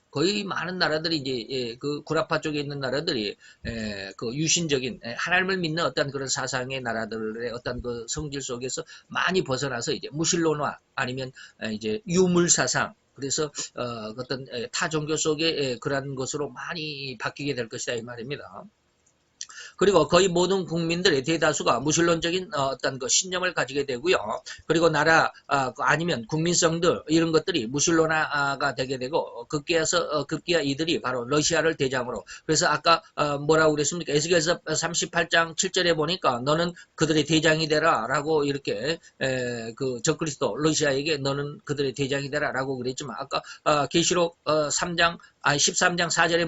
거의 많은 나라들이 이제 그 구라파 쪽에 있는 나라들이 그 유신적인 하나님을 믿는 어떤 그런 사상의 나라들의 어떤 그 성질 속에서 많이 벗어나서 이제 무신론화 아니면 이제 유물 사상 그래서 어떤 타 종교 속의 그러한 것으로 많이 바뀌게 될 것이다 이 말입니다. 그리고 거의 모든 국민들의 대다수가 무신론적인 어떤 그 신념을 가지게 되고요. 그리고 나라 아니면 국민성들 이런 것들이 무신론화가 되게 되고 급기야 이들이 바로 러시아를 대장으로 그래서 아까 뭐라고 그랬습니까? 에스겔서 38장 7절에 보니까 너는 그들의 대장이 되라 라고 이렇게 그 적그리스도 러시아에게 너는 그들의 대장이 되라 라고 그랬지만 아까 계시록 3장 13장 4절에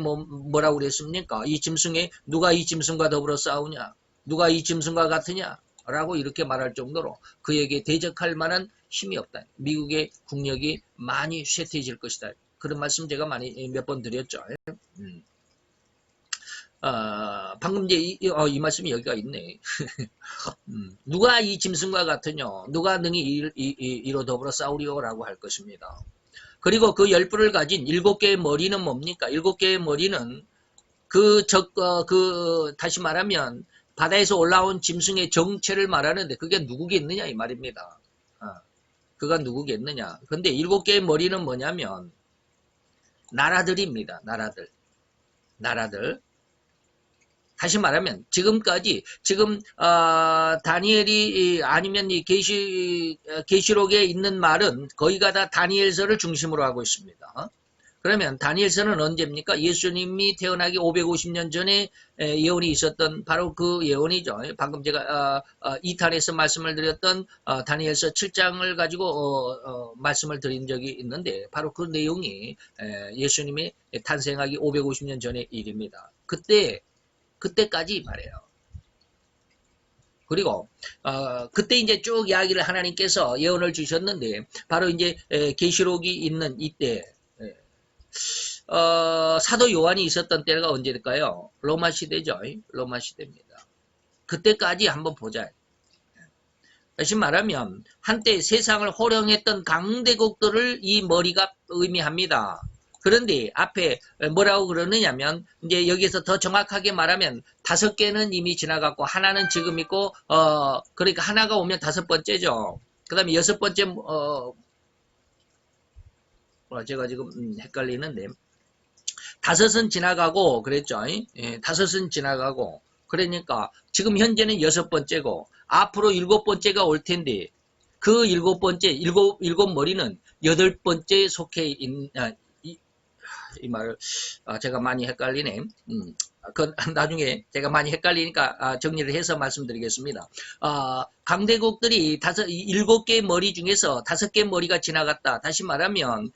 뭐라고 그랬습니까? 이 짐승에 누가 이 짐승과 더불어 싸우냐? 누가 이 짐승과 같으냐? 라고 이렇게 말할 정도로 그에게 대적할 만한 힘이 없다. 미국의 국력이 많이 쇠퇴해질 것이다. 그런 말씀 제가 많이 몇 번 드렸죠. 방금 이제 이 말씀이 여기가 있네. 누가 이 짐승과 같으냐? 누가 능히 이로 더불어 싸우리오라고 할 것입니다. 그리고 그 열불을 가진 7개의 머리는 뭡니까? 7개의 머리는 다시 말하면 바다에서 올라온 짐승의 정체를 말하는데 그게 누구겠느냐 이 말입니다. 그가 누구겠느냐. 근데 7개의 머리는 뭐냐면 나라들입니다. 나라들. 다시 말하면 지금까지 다니엘이 아니면 이 계시록에 있는 말은 거의가 다 다니엘서를 중심으로 하고 있습니다. 그러면 다니엘서는 언제입니까? 예수님이 태어나기 550년 전에 예언이 있었던 바로 그 예언이죠. 방금 제가 2탄에서 말씀을 드렸던 다니엘서 7장을 가지고 말씀을 드린 적이 있는데 바로 그 내용이 예수님이 탄생하기 550년 전의 일입니다. 그때까지 말해요. 그리고 그때 이제 쭉 이야기를 하나님께서 예언을 주셨는데 바로 이제 계시록이 있는 이때 사도 요한이 있었던 때가 언제일까요? 로마 시대죠. 로마 시대입니다. 그때까지 한번 보자. 다시 말하면 한때 세상을 호령했던 강대국들을 이 머리가 의미합니다. 그런데 앞에 뭐라고 그러느냐면 이제 여기서 더 정확하게 말하면 5개는 이미 지나갔고 하나는 지금 있고 그러니까 하나가 오면 5번째죠. 그 다음에 6번째 제가 지금 헷갈리는데 5은 지나가고 그랬죠. 5은 지나가고 그러니까 지금 현재는 6번째고 앞으로 7번째가 올 텐데 그 7번째 7 머리는 8번째에 속해 있는 이 말을 제가 많이 헷갈리네. 나중에 제가 많이 헷갈리니까 정리를 해서 말씀드리겠습니다. 강대국들이 일곱 개의 머리 중에서 5개 머리가 지나갔다. 다시 말하면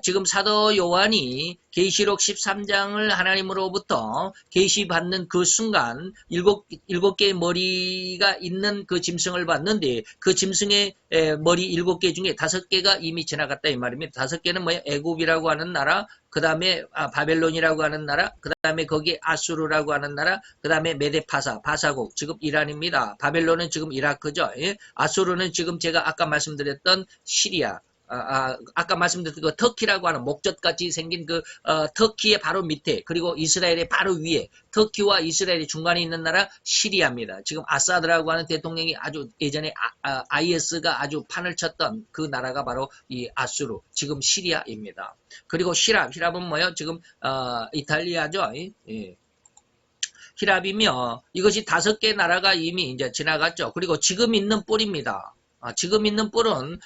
지금 사도 요한이 계시록 13장을 하나님으로부터 계시받는 그 순간 일곱 개의 머리가 있는 그 짐승을 봤는데 그 짐승의 머리 7개 중에 5개가 이미 지나갔다 이 말입니다. 5개는 뭐예요? 애굽이라고 하는 나라, 그 다음에 바벨론이라고 하는 나라, 그 다음에 거기에 아수르라고 하는 나라, 그 다음에 메데파사, 바사국, 지금 이란입니다. 바벨론은 지금 이라크죠. 예? 아수르는 지금 제가 아까 말씀드렸던 시리아, 아까 말씀드렸던 그 터키라고 하는 목젖같이 생긴 그 터키의 바로 밑에, 그리고 이스라엘의 바로 위에, 터키와 이스라엘의 중간에 있는 나라 시리아입니다. 지금 아사드라고 하는 대통령이 아주 예전에 IS가 아주 판을 쳤던 그 나라가 바로 이 아수르, 지금 시리아입니다. 그리고 히랍은 뭐요? 지금 이탈리아죠. 예. 히랍이며 이것이 5개 나라가 이미 이제 지나갔죠. 그리고 지금 있는 뿔입니다. 지금 있는 뿔은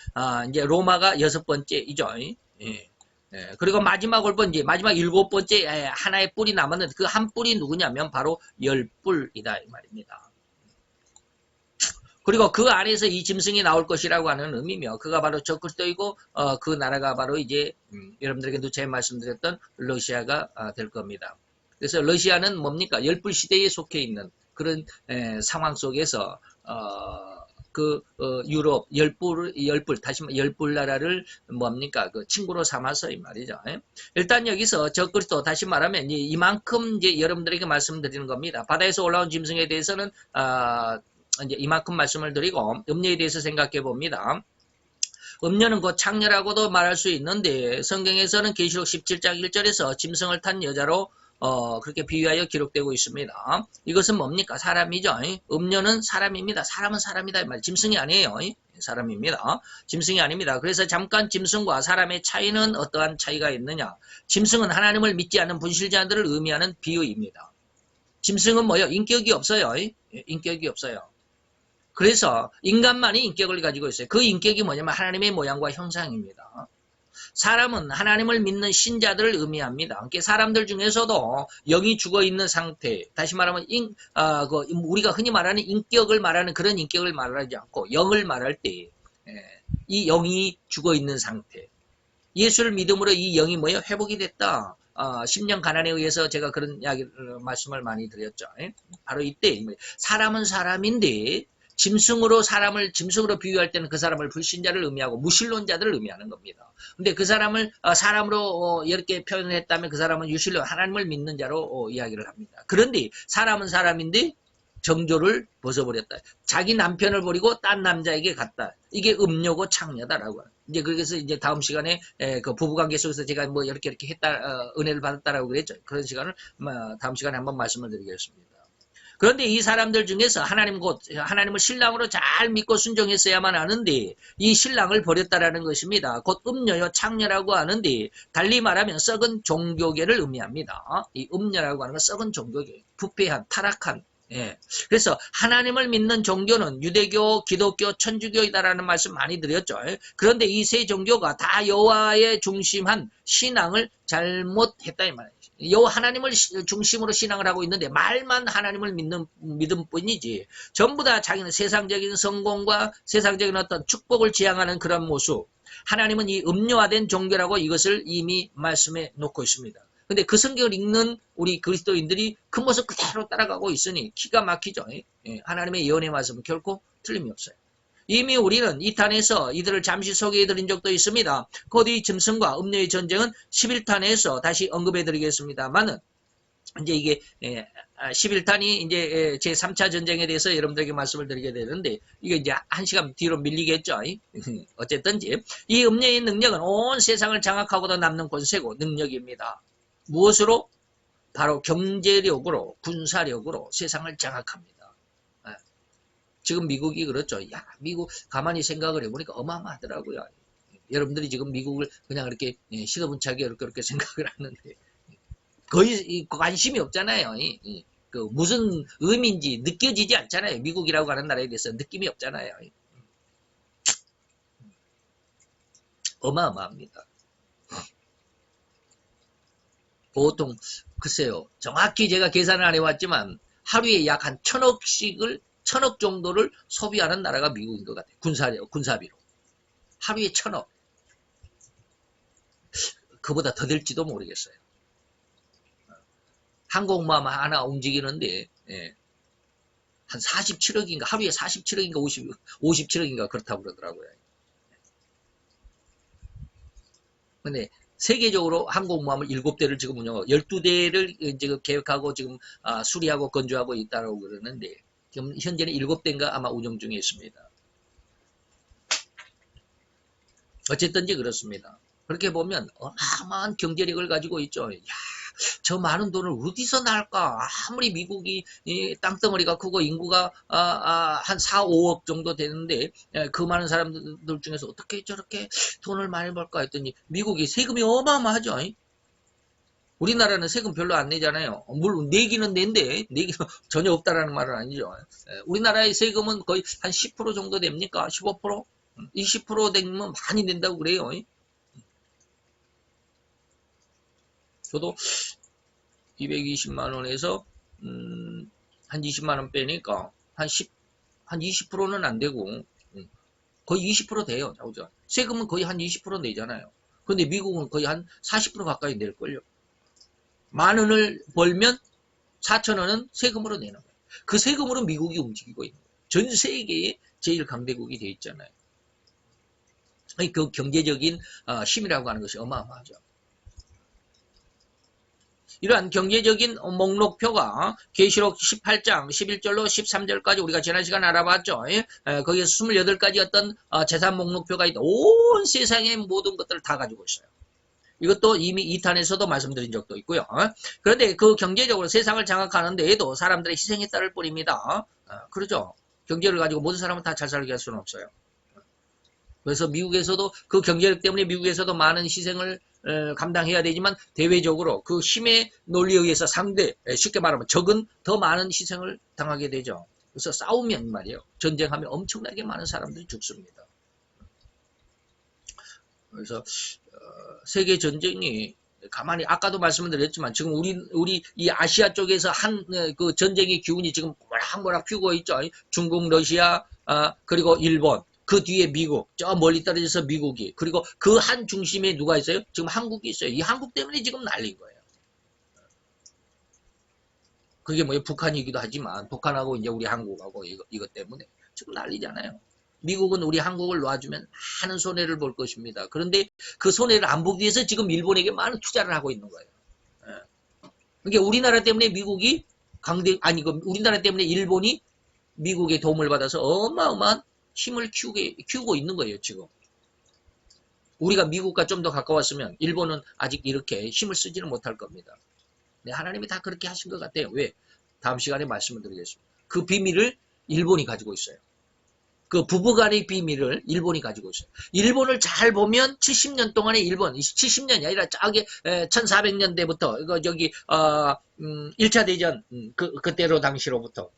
이제 로마가 6번째이죠. 예. 예. 그리고 마지막 올 번째, 마지막 7번째 하나의 뿔이 남았는데 그 한 뿔이 누구냐면 바로 10뿔이다 이 말입니다. 그리고 그 안에서 이 짐승이 나올 것이라고 하는 의미며 그가 바로 저 그리스도이고 그 나라가 바로 이제 여러분들에게도 제가 말씀드렸던 러시아가 될 겁니다. 그래서 러시아는 뭡니까? 열불 시대에 속해 있는 그런 상황 속에서 유럽 열불 다시 열불 나라를 뭡니까? 그 친구로 삼아서 이 말이죠. 일단 여기서 저 그리스도 다시 말하면 이만큼 이제 여러분들에게 말씀드리는 겁니다. 바다에서 올라온 짐승에 대해서는 이제 이만큼 말씀을 드리고 음녀에 대해서 생각해 봅니다. 음녀는 곧 창녀라고도 말할 수 있는데 성경에서는 계시록 17장 1절에서 짐승을 탄 여자로 그렇게 비유하여 기록되고 있습니다. 이것은 뭡니까? 사람이죠. 음녀는 사람입니다. 사람은 사람이다. 이 말. 짐승이 아니에요. 사람입니다. 짐승이 아닙니다. 그래서 잠깐 짐승과 사람의 차이는 어떠한 차이가 있느냐? 짐승은 하나님을 믿지 않는 분실자들을 의미하는 비유입니다. 짐승은 뭐예요? 인격이 없어요. 인격이 없어요. 그래서 인간만이 인격을 가지고 있어요. 그 인격이 뭐냐면 하나님의 모양과 형상입니다. 사람은 하나님을 믿는 신자들을 의미합니다. 그러니까 사람들 중에서도 영이 죽어있는 상태, 다시 말하면 우리가 흔히 말하는 인격을 말하는 그런 인격을 말하지 않고 영을 말할 때 이 영이 죽어있는 상태, 예수를 믿음으로 이 영이 뭐예요? 회복이 됐다. 10년 가난에 의해서 제가 그런 말씀을 많이 드렸죠. 바로 이때 사람은 사람인데 사람을 짐승으로 비유할 때는 그 사람을 불신자를 의미하고 무신론자들을 의미하는 겁니다. 근데 그 사람을 사람으로 이렇게 표현을 했다면 그 사람은 유실론, 하나님을 믿는 자로 이야기를 합니다. 그런데 사람은 사람인데 정조를 벗어버렸다. 자기 남편을 버리고 딴 남자에게 갔다. 이게 음녀고 창녀다라고. 이제 그래서 이제 다음 시간에 그 부부관계 속에서 제가 뭐 이렇게 했다, 은혜를 받았다라고 그랬죠. 그런 시간을 다음 시간에 한번 말씀을 드리겠습니다. 그런데 이 사람들 중에서 하나님을 신랑으로 잘 믿고 순종했어야만 하는데 이 신랑을 버렸다라는 것입니다. 곧 음녀요 창녀라고 하는데 달리 말하면 썩은 종교계를 의미합니다. 이 음녀라고 하는 건 썩은 종교계, 부패한, 타락한. 예. 그래서 하나님을 믿는 종교는 유대교, 기독교, 천주교이다라는 말씀 많이 드렸죠. 그런데 이 세 종교가 다 여호와의 중심한 신앙을 잘못했다 이 말이에요. 여호와 하나님을 중심으로 신앙을 하고 있는데 말만 하나님을 믿음 뿐이지 전부 다 자기는 세상적인 성공과 세상적인 어떤 축복을 지향하는 그런 모습, 하나님은 이 음료화된 종교라고 이것을 이미 말씀해 놓고 있습니다. 근데 그 성경을 읽는 우리 그리스도인들이 그 모습 그대로 따라가고 있으니 기가 막히죠. 하나님의 예언의 말씀은 결코 틀림이 없어요. 이미 우리는 이 탄에서 이들을 잠시 소개해드린 적도 있습니다. 곧 이 짐승과 음녀의 전쟁은 11탄에서 다시 언급해드리겠습니다만은 이제 이게 11탄이 이제 제 3차 전쟁에 대해서 여러분들에게 말씀을 드리게 되는데 이게 이제 1시간 뒤로 밀리겠죠. 어쨌든지 이 음녀의 능력은 온 세상을 장악하고도 남는 권세고 능력입니다. 무엇으로? 바로 경제력으로, 군사력으로 세상을 장악합니다. 지금 미국이 그렇죠. 야, 미국 가만히 생각을 해보니까 어마어마하더라고요. 여러분들이 지금 미국을 그냥 이렇게 시더분차게 이렇게 생각을 하는데 거의 관심이 없잖아요. 그 무슨 의미인지 느껴지지 않잖아요. 미국이라고 하는 나라에 대해서 느낌이 없잖아요. 어마어마합니다. 보통 글쎄요. 정확히 제가 계산을 안 해왔지만 하루에 약 한 1000억씩을 천억 정도를 소비하는 나라가 미국인 것 같아요. 군사비로. 하루에 1,000억. 그보다 더 될지도 모르겠어요. 항공모함 하나 움직이는데 예, 한 47억인가 하루에 47억인가 57억인가 그렇다고 그러더라고요. 근데 세계적으로 항공모함을 7대를 지금 운영하고 12대를 지금 계획하고 지금 수리하고 건조하고 있다고 그러는데 지금 현재는 7대인가 아마 운영 중에 있습니다. 어쨌든지 그렇습니다. 그렇게 보면 어마어마한 경제력을 가지고 있죠. 야, 저 많은 돈을 어디서 날까? 아무리 미국이 땅덩어리가 크고 인구가 한 4, 5억 정도 되는데 그 많은 사람들 중에서 어떻게 저렇게 돈을 많이 벌까 했더니 미국이 세금이 어마어마하죠. 우리나라는 세금 별로 안 내잖아요. 물론 내기는 낸데 내기는 전혀 없다라는 말은 아니죠. 우리나라의 세금은 거의 한 10% 정도 됩니까? 15%? 20% 되면 많이 낸다고 그래요. 저도 220만 원에서 한 20만 원 빼니까 한 20%는 안 되고 거의 20% 돼요. 세금은 거의 한 20% 내잖아요. 근데 미국은 거의 한 40% 가까이 낼걸요. 10,000원을 벌면 4,000원은 세금으로 내는 거예요. 그 세금으로 미국이 움직이고 있는 거예요. 전 세계에 제일 강대국이 돼 있잖아요. 그 경제적인 힘이라고 하는 것이 어마어마하죠. 이러한 경제적인 목록표가 계시록 18장 11절로 13절까지 우리가 지난 시간 알아봤죠. 거기에서 28가지 어떤 재산 목록표가 있다. 온 세상의 모든 것들을 다 가지고 있어요. 이것도 이미 2탄에서도 말씀드린 적도 있고요. 그런데 그 경제적으로 세상을 장악하는 데에도 사람들의 희생이 따를 뿐입니다. 그렇죠. 경제를 가지고 모든 사람은 다 잘 살게 할 수는 없어요. 그래서 미국에서도 그 경제력 때문에 미국에서도 많은 희생을 감당해야 되지만 대외적으로 그 힘의 논리에 의해서 상대, 쉽게 말하면 적은 더 많은 희생을 당하게 되죠. 그래서 싸우면 말이에요. 전쟁하면 엄청나게 많은 사람들이 죽습니다. 그래서 세계 전쟁이 가만히 아까도 말씀을 드렸지만 지금 우리 이 아시아 쪽에서 한 그 전쟁의 기운이 지금 모락모락 피우고 있죠. 중국, 러시아, 그리고 일본. 그 뒤에 미국, 저 멀리 떨어져서 미국이, 그리고 그 한 중심에 누가 있어요? 지금 한국이 있어요. 이 한국 때문에 지금 난린 거예요. 그게 뭐 북한이기도 하지만, 북한하고 이제 우리 한국하고 이것 때문에 지금 난리잖아요. 미국은 우리 한국을 놔주면 많은 손해를 볼 것입니다. 그런데 그 손해를 안 보기 위해서 지금 일본에게 많은 투자를 하고 있는 거예요. 그러니까 우리나라 때문에 미국이 우리나라 때문에 일본이 미국의 도움을 받아서 어마어마한 힘을 키우고 있는 거예요, 지금. 우리가 미국과 좀 더 가까웠으면 일본은 아직 이렇게 힘을 쓰지는 못할 겁니다. 네, 하나님이 다 그렇게 하신 것 같아요. 왜? 다음 시간에 말씀을 드리겠습니다. 그 비밀을 일본이 가지고 있어요. 그 부부간의 비밀을 일본이 가지고 있어요. 일본을 잘 보면 70년 동안의 일본, 70년이 아니라 짜게 1400년대부터 이거 저기 1차 대전 그때로 당시로부터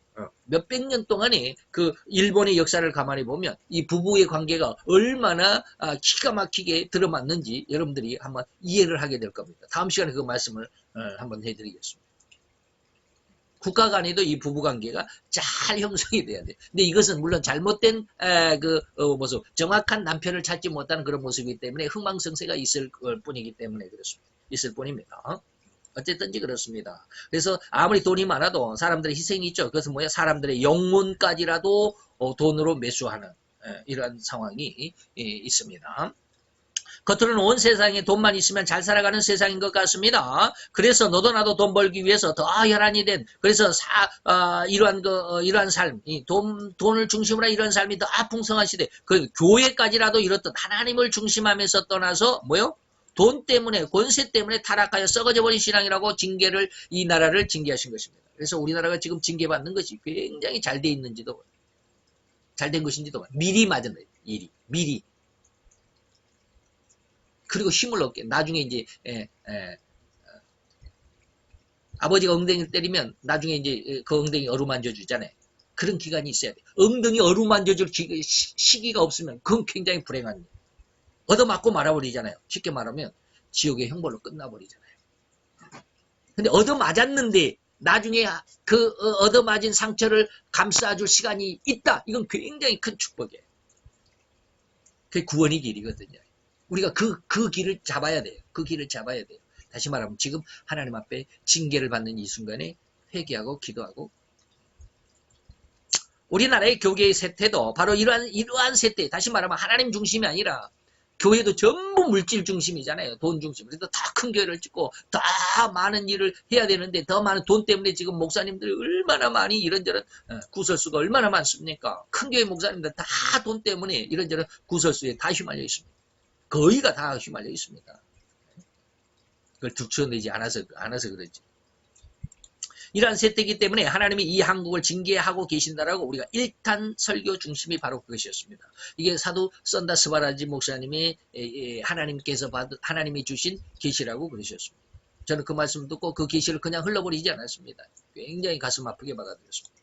몇백 년 동안의 그 일본의 역사를 가만히 보면 이 부부의 관계가 얼마나 기가 막히게 들어맞는지 여러분들이 한번 이해를 하게 될 겁니다. 다음 시간에 그 말씀을 한번 해드리겠습니다. 국가 간에도 이 부부관계가 잘 형성이 돼야 돼요. 근데 이것은 물론 잘못된 모습, 정확한 남편을 찾지 못하는 그런 모습이기 때문에 흥망성쇠가 있을 뿐이기 때문에 그렇습니다. 있을 뿐입니다. 어쨌든지 그렇습니다. 그래서 아무리 돈이 많아도 사람들의 희생이 있죠. 그것은 뭐야? 사람들의 영혼까지라도 돈으로 매수하는 이러한 상황이 있습니다. 겉으로는 온 세상에 돈만 있으면 잘 살아가는 세상인 것 같습니다. 그래서 너도 나도 돈 벌기 위해서 더 혈안이 된, 그래서 이러한 삶, 돈을 중심으로 한 이러한 삶이 더 풍성한 시대, 그 교회까지라도 이렇듯 하나님을 중심하면서 떠나서 뭐요? 돈 때문에, 권세 때문에 타락하여 썩어져 버린 신앙이라고 이 나라를 징계하신 것입니다. 그래서 우리나라가 지금 징계받는 것이 굉장히 잘 돼 있는지도, 잘 된 것인지도 미리 맞은 거예요. 미리. 그리고 힘을 얻게. 나중에 이제 아버지가 엉덩이를 때리면 나중에 이제 그 엉덩이 어루만져 주잖아요. 그런 기간이 있어야 돼. 엉덩이 어루만져 줄 시기가 없으면 그건 굉장히 불행한 일이에요. 얻어맞고 말아버리잖아요. 쉽게 말하면 지옥의 형벌로 끝나버리잖아요. 근데 얻어맞았는데 나중에 그 얻어맞은 상처를 감싸줄 시간이 있다. 이건 굉장히 큰 축복이에요. 그게 구원의 길이거든요. 우리가 그 길을 잡아야 돼요. 그 길을 잡아야 돼요. 다시 말하면 지금 하나님 앞에 징계를 받는 이 순간에 회개하고 기도하고, 우리나라의 교계의 세태도 바로 이러한 세태, 다시 말하면 하나님 중심이 아니라 교회도 전부 물질 중심이잖아요. 돈 중심. 그래서 더 큰 교회를 짓고 더 많은 일을 해야 되는데 더 많은 돈 때문에 지금 목사님들이 얼마나 많이 이런저런 구설수가 얼마나 많습니까? 큰 교회 목사님들 다 돈 때문에 이런저런 구설수에 다 휘말려 있습니다. 거의가 다 휘말려 있습니다. 그걸 들춰내지 않아서 그러지. 이러한 세태이기 때문에 하나님이 이 한국을 징계하고 계신다라고 우리가 일탄 설교 중심이 바로 그것이었습니다. 이게 사도 선다 스바라지 목사님이 하나님이 주신 계시라고 그러셨습니다. 저는 그 말씀 듣고 그 계시를 그냥 흘러버리지 않았습니다. 굉장히 가슴 아프게 받아들였습니다.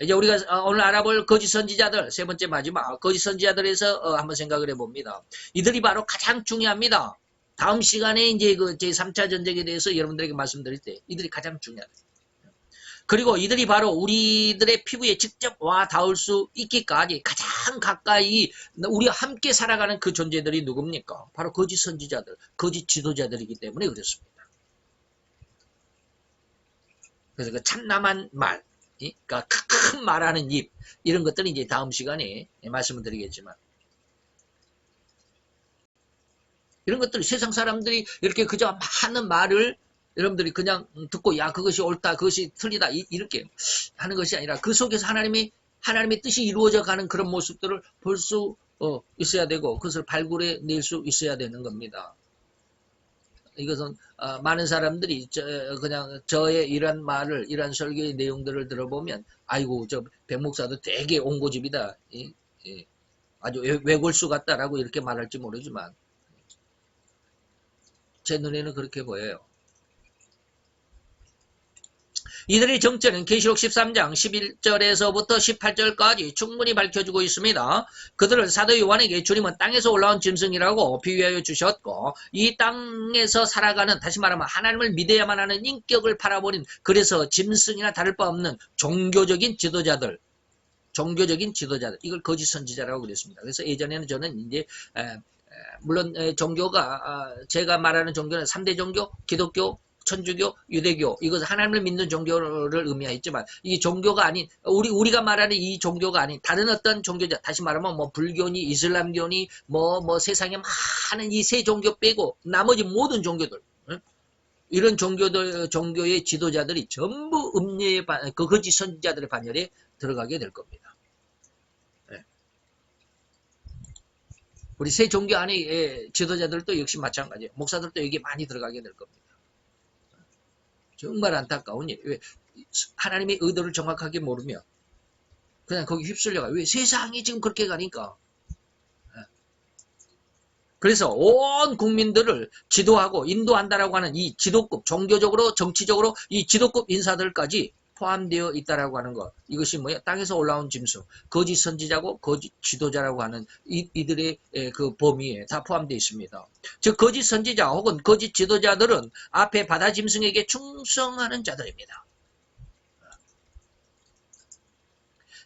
이제 우리가 오늘 알아볼 거짓 선지자들, 세 번째 마지막 거짓 선지자들에서 한번 생각을 해봅니다. 이들이 바로 가장 중요합니다. 다음 시간에 이제 그 제3차 전쟁에 대해서 여러분들에게 말씀드릴 때 이들이 가장 중요하다. 그리고 이들이 바로 우리들의 피부에 직접 와 닿을 수 있기까지 가장 가까이 우리와 함께 살아가는 그 존재들이 누굽니까? 바로 거짓 선지자들, 거짓 지도자들이기 때문에 그렇습니다. 그래서 그 참남한 말, 그러니까 큰 말하는 입, 이런 것들은 이제 다음 시간에 말씀을 드리겠지만, 이런 것들 세상 사람들이 이렇게 그저 많은 말을 여러분들이 그냥 듣고 야 그것이 옳다 그것이 틀리다 이렇게 하는 것이 아니라 그 속에서 하나님의 뜻이 이루어져 가는 그런 모습들을 볼 수 있어야 되고 그것을 발굴해 낼 수 있어야 되는 겁니다. 이것은 많은 사람들이 그냥 저의 이런 말을 이런 설교의 내용들을 들어보면 아이고 저 백 목사도 되게 온고집이다, 아주 외골수 같다라고 이렇게 말할지 모르지만 제 눈에는 그렇게 보여요. 이들의 정체는 계시록 13장 11절에서부터 18절까지 충분히 밝혀주고 있습니다. 그들은 사도 요한에게 주님은 땅에서 올라온 짐승이라고 비유하여 주셨고 지이 땅에서 살아가는, 다시 말하면 하나님을 믿어야만 하는 인격을 팔아버린, 그래서 짐승이나 다를 바 없는 종교적인 지도자들, 이걸 거짓 선지자라고 그랬습니다. 그래서 예전에는 저는 이제 물론 종교가 제가 말하는 종교는 3대 종교, 기독교, 천주교, 유대교, 이것은 하나님을 믿는 종교를 의미했지만 이 종교가 아닌 우리가 말하는 이 종교가 아닌 다른 어떤 종교자, 다시 말하면 뭐 불교니 이슬람교니 뭐 세상에 많은 이 세 종교 빼고 나머지 모든 종교들, 이런 종교의 지도자들이 전부 음녀의 그 거짓 선지자들의 반열에 들어가게 될 겁니다. 우리 세 종교 안에 지도자들도 역시 마찬가지예요. 목사들도 여기 많이 들어가게 될 겁니다. 정말 안타까운 일. 왜? 하나님의 의도를 정확하게 모르며 그냥 거기 휩쓸려가. 왜? 세상이 지금 그렇게 가니까. 그래서 온 국민들을 지도하고 인도한다라고 하는 이 지도급, 종교적으로 정치적으로 이 지도급 인사들까지 포함되어 있다라고 하는 것. 이것이 뭐야? 땅에서 올라온 짐승, 거짓 선지자고 거짓 지도자라고 하는 이들의 그 범위에 다 포함되어 있습니다. 즉 거짓 선지자 혹은 거짓 지도자들은 앞에 바다 짐승에게 충성하는 자들입니다.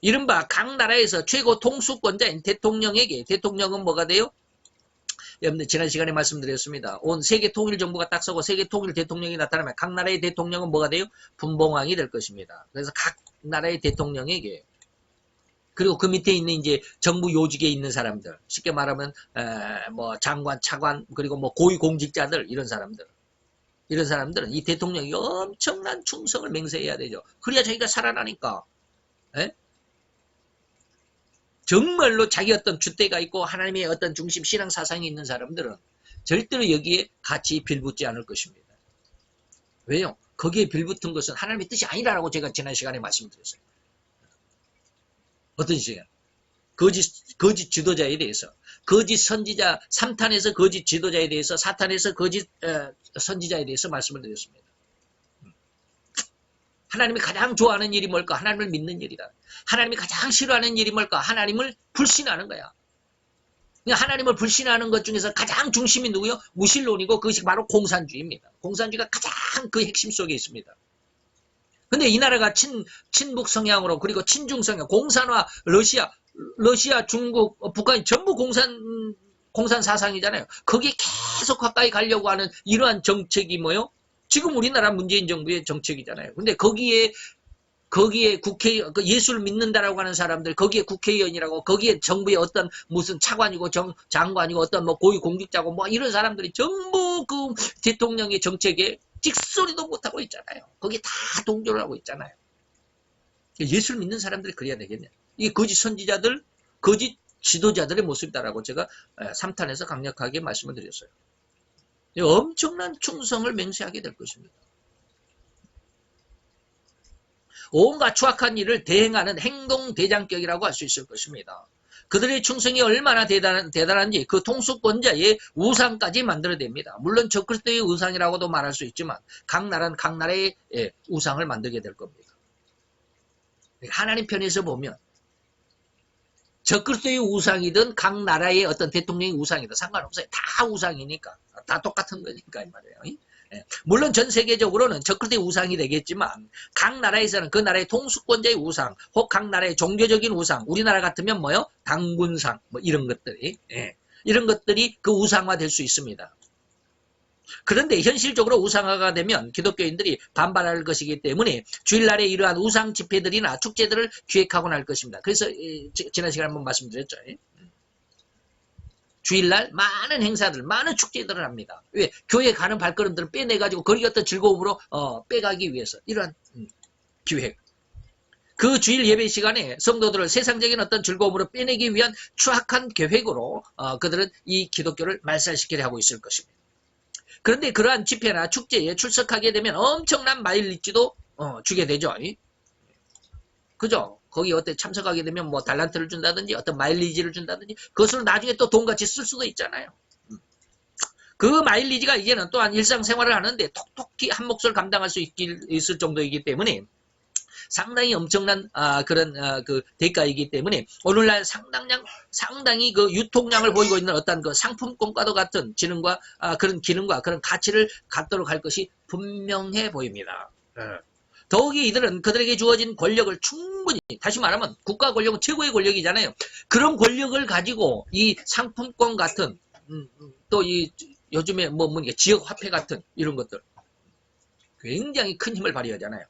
이른바 각 나라에서 최고 통수권자인 대통령에게, 대통령은 뭐가 돼요? 여러분들 지난 시간에 말씀드렸습니다. 온 세계 통일 정부가 딱 서고 세계 통일 대통령이 나타나면 각 나라의 대통령은 뭐가 돼요? 분봉왕이 될 것입니다. 그래서 각 나라의 대통령에게, 그리고 그 밑에 있는 이제 정부 요직에 있는 사람들, 쉽게 말하면 뭐 장관, 차관, 그리고 뭐 고위공직자들, 이런 사람들은 이 대통령이 엄청난 충성을 맹세해야 되죠. 그래야 자기가 살아나니까. 정말로 자기 어떤 줏대가 있고 하나님의 어떤 중심 신앙 사상이 있는 사람들은 절대로 여기에 같이 빌붙지 않을 것입니다. 왜요? 거기에 빌붙은 것은 하나님의 뜻이 아니라고 제가 지난 시간에 말씀드렸어요. 어떤 시간? 거짓 지도자에 대해서, 거짓 선지자, 3탄에서 거짓 지도자에 대해서, 4탄에서 거짓 선지자에 대해서 말씀을 드렸습니다. 하나님이 가장 좋아하는 일이 뭘까? 하나님을 믿는 일이다. 하나님이 가장 싫어하는 일이 뭘까? 하나님을 불신하는 거야. 하나님을 불신하는 것 중에서 가장 중심이 누구요? 무신론이고 그것이 바로 공산주의입니다. 공산주의가 가장 그 핵심 속에 있습니다. 근데 이 나라가 친북 성향으로 그리고 친중 성향, 공산화, 러시아, 중국, 북한이 전부 공산 사상이잖아요. 거기에 계속 가까이 가려고 하는 이러한 정책이 뭐요? 지금 우리나라 문재인 정부의 정책이잖아요. 근데 거기에 예수를 믿는다라고 하는 사람들, 거기에 국회의원이라고, 거기에 정부의 어떤 무슨 차관이고 장관이고 어떤 뭐 고위 공직자고 뭐 이런 사람들이 전부 그 대통령의 정책에 찍소리도 못하고 있잖아요. 거기에 다 동조를 하고 있잖아요. 예수를 믿는 사람들이 그래야 되겠냐. 이 거짓 선지자들, 거짓 지도자들의 모습이다라고 제가 3탄에서 강력하게 말씀을 드렸어요. 엄청난 충성을 맹세하게 될 것입니다. 온갖 추악한 일을 대행하는 행동대장격이라고 할 수 있을 것입니다. 그들의 충성이 얼마나 대단한지 그 통수권자의 우상까지 만들어냅니다. 물론 적그리스도의 우상이라고도 말할 수 있지만 각 나라는 각 나라의 우상을 만들게 될 겁니다. 하나님 편에서 보면 적그리스도의 우상이든 각 나라의 어떤 대통령의 우상이든 상관없어요. 다 우상이니까. 다 똑같은 거니까 이 말이에요. 물론 전 세계적으로는 적그리스도의 우상이 되겠지만 각 나라에서는 그 나라의 통수권자의 우상, 혹 각 나라의 종교적인 우상, 우리나라 같으면 뭐요? 당군상, 뭐 이런 것들이 이런 것들이 그 우상화 될 수 있습니다. 그런데 현실적으로 우상화가 되면 기독교인들이 반발할 것이기 때문에 주일날에 이러한 우상 집회들이나 축제들을 기획하곤 할 것입니다. 그래서 지난 시간에 한번 말씀드렸죠. 주일날 많은 행사들, 많은 축제들을 합니다. 왜? 교회 가는 발걸음들을 빼내가지고 거기 어떤 즐거움으로 빼가기 위해서 이러한 기획. 그 주일 예배 시간에 성도들을 세상적인 어떤 즐거움으로 빼내기 위한 추악한 계획으로 그들은 이 기독교를 말살시키려 하고 있을 것입니다. 그런데 그러한 집회나 축제에 출석하게 되면 엄청난 마일리지도 주게 되죠. 그죠? 거기 어때 참석하게 되면 뭐 달란트를 준다든지 어떤 마일리지를 준다든지 그것을 나중에 또 돈같이 쓸 수도 있잖아요. 그 마일리지가 이제는 또한 일상생활을 하는데 톡톡히 한 몫을 감당할 수 있을 정도이기 때문에 상당히 엄청난 그런 그 대가이기 때문에 오늘날 상당히 그 유통량을 보이고 있는 어떤 그 상품권과도 같은 지능과 그런 기능과 그런 가치를 갖도록 할 것이 분명해 보입니다. 더욱이 이들은 그들에게 주어진 권력을 충분히, 다시 말하면 국가 권력은 최고의 권력이잖아요. 그런 권력을 가지고 이 상품권 같은 또 이 요즘에 뭐 지역 화폐 같은 이런 것들 굉장히 큰 힘을 발휘하잖아요.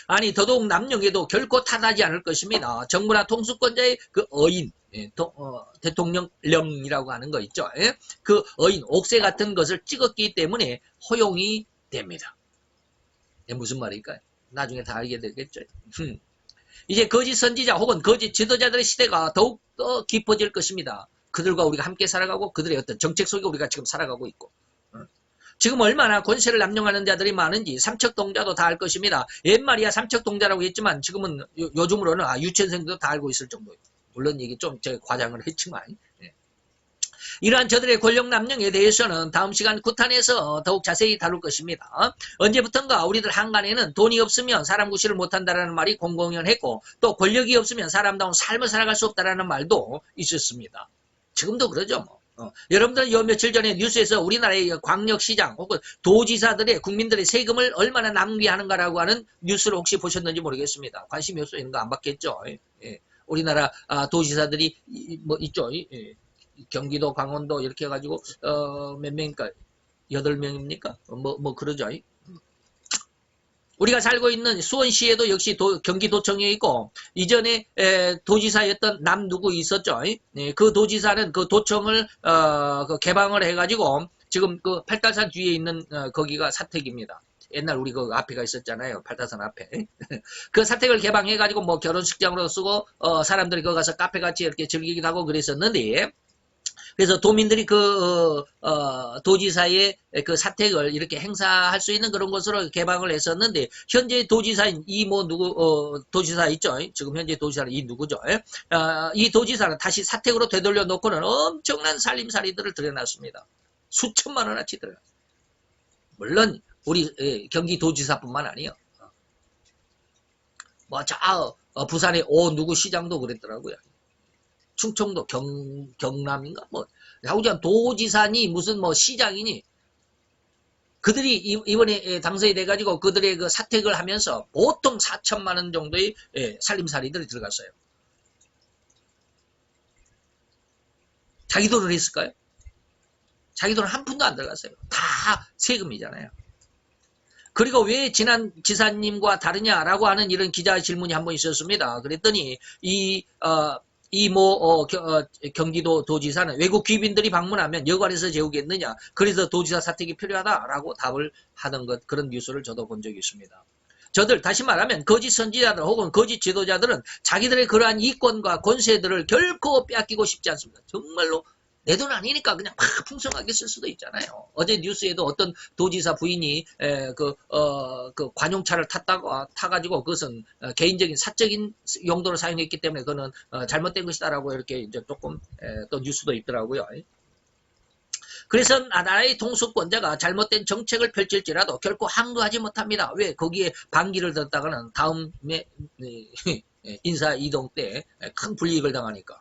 아니 더더욱 남녀에도 결코 탓하지 않을 것입니다. 정부나 통수권자의 그 어인, 대통령령이라고 하는 거 있죠. 그 어인, 옥새 같은 것을 찍었기 때문에 허용이 됩니다. 무슨 말일까요? 나중에 다 알게 되겠죠. 이제 거짓 선지자 혹은 거짓 지도자들의 시대가 더욱더 깊어질 것입니다. 그들과 우리가 함께 살아가고 그들의 어떤 정책 속에 우리가 지금 살아가고 있고 지금 얼마나 권세를 남용하는 자들이 많은지 삼척동자도 다 알 것입니다. 옛말이야 삼척동자라고 했지만 지금은 요즘으로는 유치원생들도 다 알고 있을 정도예요. 물론 이게 좀 제가 과장을 했지만 이러한 저들의 권력 남용에 대해서는 다음 시간 9탄에서 더욱 자세히 다룰 것입니다. 언제부턴가 우리들 한간에는 돈이 없으면 사람 구실을 못한다는 말이 공공연했고 또 권력이 없으면 사람다운 삶을 살아갈 수 없다는 말도 있었습니다. 지금도 그러죠. 여러분들 요 며칠 전에 뉴스에서 우리나라의 광역시장 혹은 도지사들의 국민들의 세금을 얼마나 낭비하는가라고 하는 뉴스를 혹시 보셨는지 모르겠습니다. 관심이 없어 이런 거 안 받겠죠. 우리나라 도지사들이 뭐 있죠. 경기도, 강원도 이렇게 해가지고 몇 명입니까? 8명입니까? 뭐 그러죠. 우리가 살고 있는 수원시에도 역시 경기도청이 있고 이전에 도지사였던 남 누구 있었죠. 그 도지사는 그 도청을 그 개방을 해가지고 지금 그 팔달산 뒤에 있는 거기가 사택입니다. 옛날 우리 그 앞에가 있었잖아요. 팔달산 앞에. 그 사택을 개방해가지고 뭐 결혼식장으로 쓰고 사람들이 거기 가서 카페같이 이렇게 즐기기도 하고 그랬었는데 그래서 도민들이 그 도지사의 그 사택을 이렇게 행사할 수 있는 그런 것으로 개방을 했었는데 현재 도지사인 이 뭐 누구 도지사 있죠. 지금 현재 도지사는 이 누구죠. 이 도지사는 다시 사택으로 되돌려 놓고는 엄청난 살림살이들을 들여놨습니다. 수천만 원어치 들여놨습니다. 물론 우리 경기도지사뿐만 아니에요. 뭐 저 부산의 누구 시장도 그랬더라고요. 충청도 경남인가 뭐 하우전 도지사니 무슨 뭐 시장이니 그들이 이번에 당선이 돼가지고 그들의 그 사택을 하면서 보통 4천만 원 정도의 살림살이들이 들어갔어요. 자기 돈을 했을까요? 자기 돈은 한 푼도 안 들어갔어요. 다 세금이잖아요. 그리고 왜 지난 지사님과 다르냐라고 하는 이런 기자 질문이 한 번 있었습니다. 그랬더니 경기도 도지사는 외국 귀빈들이 방문하면 여관에서 재우겠느냐. 그래서 도지사 사택이 필요하다라고 답을 하던 그런 뉴스를 저도 본 적이 있습니다. 저들 다시 말하면 거짓 선지자들 혹은 거짓 지도자들은 자기들의 그러한 이권과 권세들을 결코 빼앗기고 싶지 않습니다. 정말로 내 돈 아니니까 그냥 막 풍성하게 쓸 수도 있잖아요. 어제 뉴스에도 어떤 도지사 부인이 그 관용차를 타가지고 그것은 개인적인 사적인 용도로 사용했기 때문에 그거는 잘못된 것이다라고 이렇게 이제 조금 또 뉴스도 있더라고요. 그래서 나라의 통수권자가 잘못된 정책을 펼칠지라도 결코 항거하지 못합니다. 왜? 거기에 반기를 들었다가는 다음에 인사 이동 때 큰 불이익을 당하니까.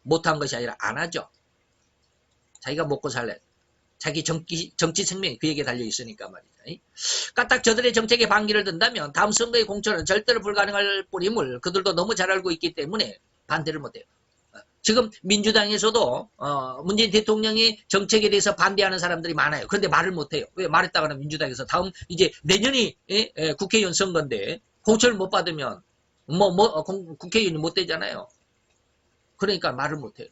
못한 것이 아니라 안 하죠. 자기가 먹고 살래. 자기 정치 생명이 그에게 달려있으니까 말이죠. 까딱 저들의 정책에 반기를 든다면 다음 선거의 공천은 절대로 불가능할 뿐임을 그들도 너무 잘 알고 있기 때문에 반대를 못해요. 지금 민주당에서도 문재인 대통령의 정책에 대해서 반대하는 사람들이 많아요. 그런데 말을 못해요. 왜? 말했다가는 민주당에서 다음 이제 내년이 국회의원 선거인데 공천을 못 받으면 국회의원이 못 되잖아요. 그러니까 말을 못해요.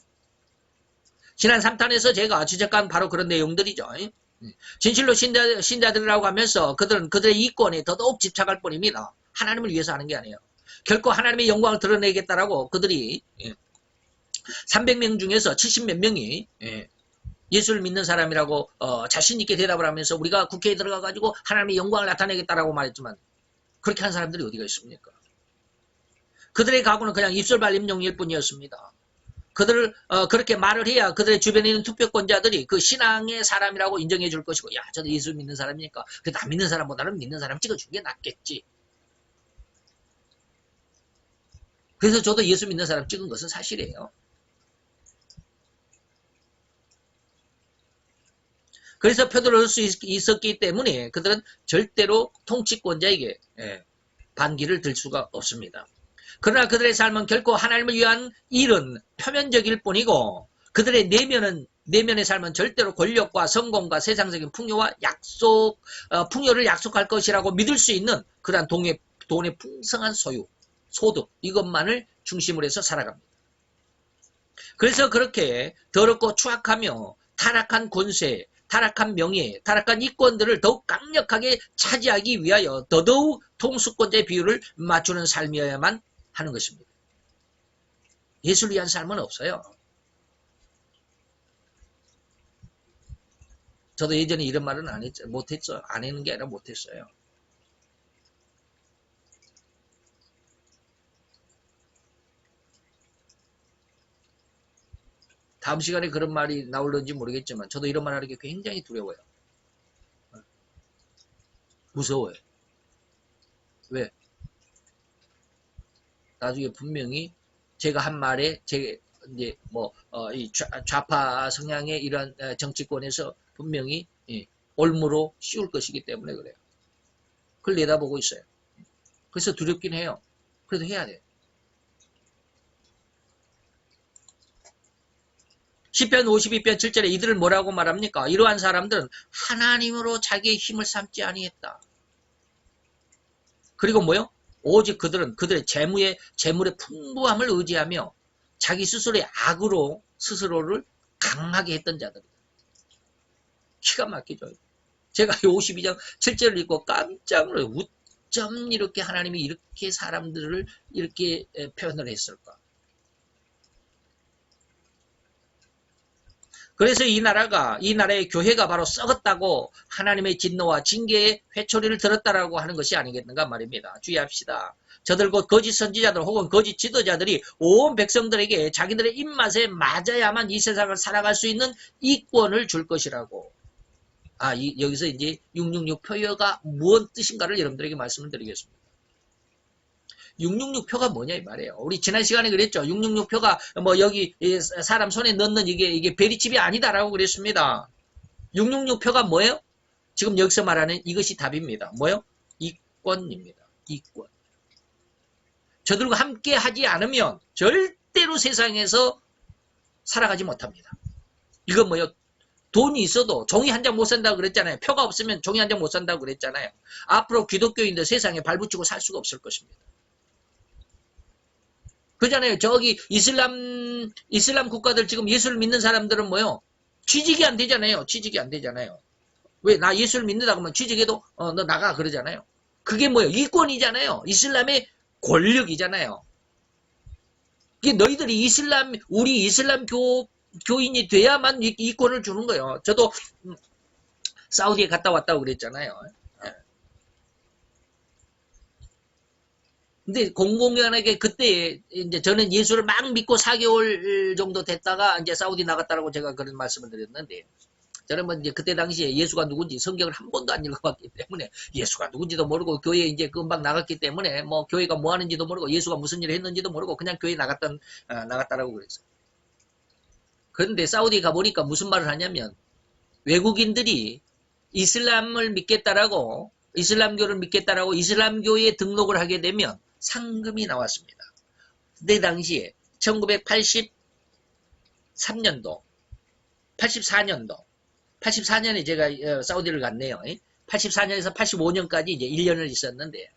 지난 3탄에서 제가 지적한 바로 그런 내용들이죠. 진실로 신자들이라고 하면서 그들은 그들의 이권에 더더욱 집착할 뿐입니다. 하나님을 위해서 하는 게 아니에요. 결코 하나님의 영광을 드러내겠다라고 그들이 300명 중에서 70몇 명이 예수를 믿는 사람이라고 자신 있게 대답을 하면서 우리가 국회에 들어가가지고 하나님의 영광을 나타내겠다라고 말했지만 그렇게 한 사람들이 어디가 있습니까? 그들의 각오는 그냥 입술 발림용일 뿐이었습니다. 그들을 그렇게 말을 해야 그들의 주변에 있는 투표권자들이 그 신앙의 사람이라고 인정해 줄 것이고 야 저도 예수 믿는 사람이니까 그래도 안 믿는 사람보다는 믿는 사람 찍어주는 게 낫겠지. 그래서 저도 예수 믿는 사람 찍은 것은 사실이에요. 그래서 표들을 얻을 수 있었기 때문에 그들은 절대로 통치권자에게 반기를 들 수가 없습니다. 그러나 그들의 삶은 결코 하나님을 위한 일은 표면적일 뿐이고 그들의 내면의 삶은 절대로 권력과 성공과 세상적인 풍요를 약속할 것이라고 믿을 수 있는 그러한 돈의 풍성한 소득 이것만을 중심으로 해서 살아갑니다. 그래서 그렇게 더럽고 추악하며 타락한 권세, 타락한 명예, 타락한 이권들을 더욱 강력하게 차지하기 위하여 더더욱 통수권자의 비율을 맞추는 삶이어야만 하는 것입니다. 예수를 위한 삶은 없어요. 저도 예전에 이런 말은 못했어요. 안 했는 게 아니라 못했어요. 다음 시간에 그런 말이 나올는지 모르겠지만 저도 이런 말 하는 게 굉장히 두려워요. 무서워요. 왜? 나중에 분명히 제가 한 말에 이 좌파 성향의 이런 정치권에서 분명히 올무로 씌울 것이기 때문에 그래요. 그걸 내다보고 있어요. 그래서 두렵긴 해요. 그래도 해야 돼요. 시편 52편 7절에 이들을 뭐라고 말합니까? 이러한 사람들은 하나님으로 자기의 힘을 삼지 아니했다. 그리고 뭐요? 오직 그들은 그들의 재물의 풍부함을 의지하며 자기 스스로의 악으로 스스로를 강하게 했던 자들이다. 기가 막히죠. 제가 52장 7절을 읽고 깜짝 놀라요. 어쩜 이렇게 하나님이 이렇게 사람들을 이렇게 표현을 했을까? 그래서 이 나라의 교회가 바로 썩었다고 하나님의 진노와 징계의 회초리를 들었다라고 하는 것이 아니겠는가 말입니다. 주의합시다. 저들 곧 거짓 선지자들 혹은 거짓 지도자들이 온 백성들에게 자기들의 입맛에 맞아야만 이 세상을 살아갈 수 있는 이권을 줄 것이라고. 여기서 이제 666 표어가 무슨 뜻인가를 여러분들에게 말씀을 드리겠습니다. 666표가 뭐냐 이 말이에요. 우리 지난 시간에 그랬죠. 666표가 여기 사람 손에 넣는 이게 베리칩이 아니다라고 그랬습니다. 666표가 뭐예요? 지금 여기서 말하는 이것이 답입니다. 뭐요? 이권입니다. 이권. 저들과 함께 하지 않으면 절대로 세상에서 살아가지 못합니다. 이건 뭐요? 돈이 있어도 종이 한 장 못 산다고 그랬잖아요. 표가 없으면 종이 한 장 못 산다고 그랬잖아요. 앞으로 기독교인들 세상에 발붙이고 살 수가 없을 것입니다. 그잖아요. 저기 이슬람 국가들 지금 예수를 믿는 사람들은 뭐요? 취직이 안 되잖아요. 취직이 안 되잖아요. 왜? 나 예수를 믿는다고 하면 취직해도 너 나가 그러잖아요. 그게 뭐예요? 이권이잖아요. 이슬람의 권력이잖아요. 이게 너희들이 우리 이슬람 교인이 돼야만 이권을 주는 거예요. 저도 사우디에 갔다 왔다고 그랬잖아요. 근데 공공연하게 그때 이제 저는 예수를 막 믿고 4개월 정도 됐다가 이제 사우디 나갔다라고 제가 그런 말씀을 드렸는데, 저는 뭐 이제 그때 당시에 예수가 누군지 성경을 한 번도 안 읽어봤기 때문에 예수가 누군지도 모르고 교회에 이제 금방 나갔기 때문에 뭐 교회가 뭐 하는지도 모르고 예수가 무슨 일을 했는지도 모르고 그냥 교회에 나갔다라고 그랬어요. 그런데 사우디 가보니까 무슨 말을 하냐면, 외국인들이 이슬람을 믿겠다라고, 이슬람교를 믿겠다라고 이슬람교에 등록을 하게 되면 상금이 나왔습니다. 그때 당시에 1983년도, 84년에 제가 사우디를 갔네요. 84년에서 85년까지 이제 1년을 있었는데,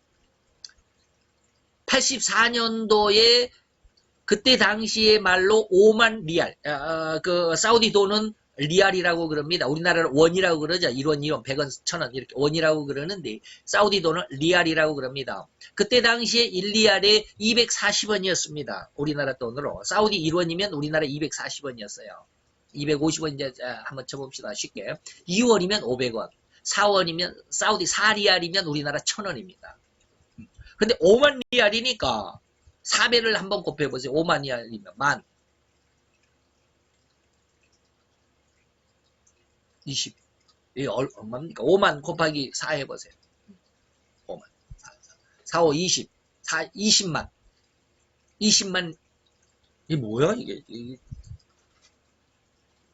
84년도에 그때 당시에 말로 5만 리알, 그 사우디 돈은 리알이라고 그럽니다. 우리나라는 원이라고 그러죠. 1원, 2원, 100원, 1000원 이렇게 원이라고 그러는데 사우디 돈은 리알이라고 그럽니다. 그때 당시에 1리알에 240원이었습니다. 우리나라 돈으로. 사우디 1원이면 우리나라 240원이었어요. 250원 이제 한번 쳐봅시다. 쉽게. 2원이면 500원. 4원이면 사우디 4리알이면 우리나라 1000원입니다. 근데 5만 리알이니까 4배를 한번 곱해보세요. 5만 리알이면 만 20. 이게 얼마입니까? 5만 곱하기 4 해보세요. 5만 4, 5, 20. 20만. 20만. 이게 뭐야? 이게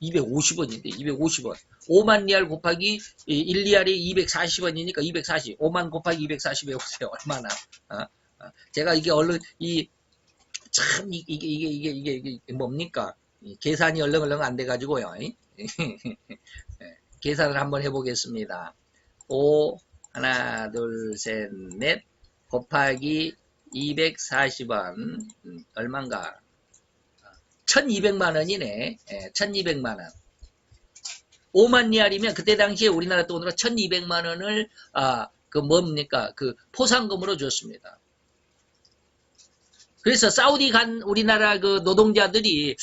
250원인데 250원. 5만 리알 곱하기 1리알이 240원이니까 240. 5만 곱하기 240 해보세요. 얼마나? 제가 이게 얼른 참 이게 뭡니까? 계산이 얼렁얼렁 안 돼가지고요. 계산을 한번 해보겠습니다. 5 하나 둘 셋 넷 곱하기 240원 얼마인가? 1200만 원이네. 1200만 원. 5만 리알이면 그때 당시에 우리나라 돈으로 1200만 원을 그 뭡니까? 그 포상금으로 줬습니다. 그래서 사우디 간 우리나라 그 노동자들이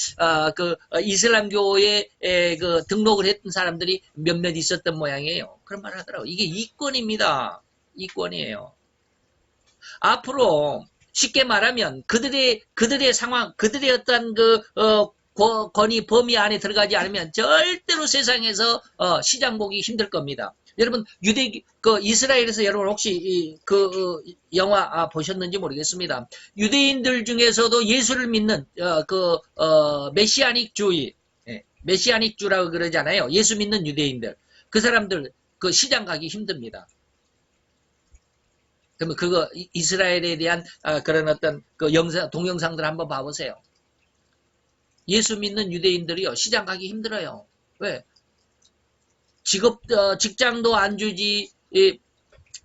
그 이슬람교에 그 등록을 했던 사람들이 몇몇 있었던 모양이에요. 그런 말을 하더라고요. 이게 이권입니다. 이권이에요. 앞으로 쉽게 말하면 그들의 상황, 그들의 어떤 그 권위 범위 안에 들어가지 않으면 절대로 세상에서 시장 보기 힘들 겁니다. 여러분 이스라엘에서 여러분 혹시 그 영화 보셨는지 모르겠습니다. 유대인들 중에서도 예수를 믿는 메시아닉주의, 메시아닉주라고 그러잖아요. 예수 믿는 유대인들, 그 사람들 그 시장 가기 힘듭니다. 그러면 그거 이스라엘에 대한 그런 어떤 그 동영상들 한번 봐보세요. 예수 믿는 유대인들이요 시장 가기 힘들어요. 왜? 직장도 안 주지,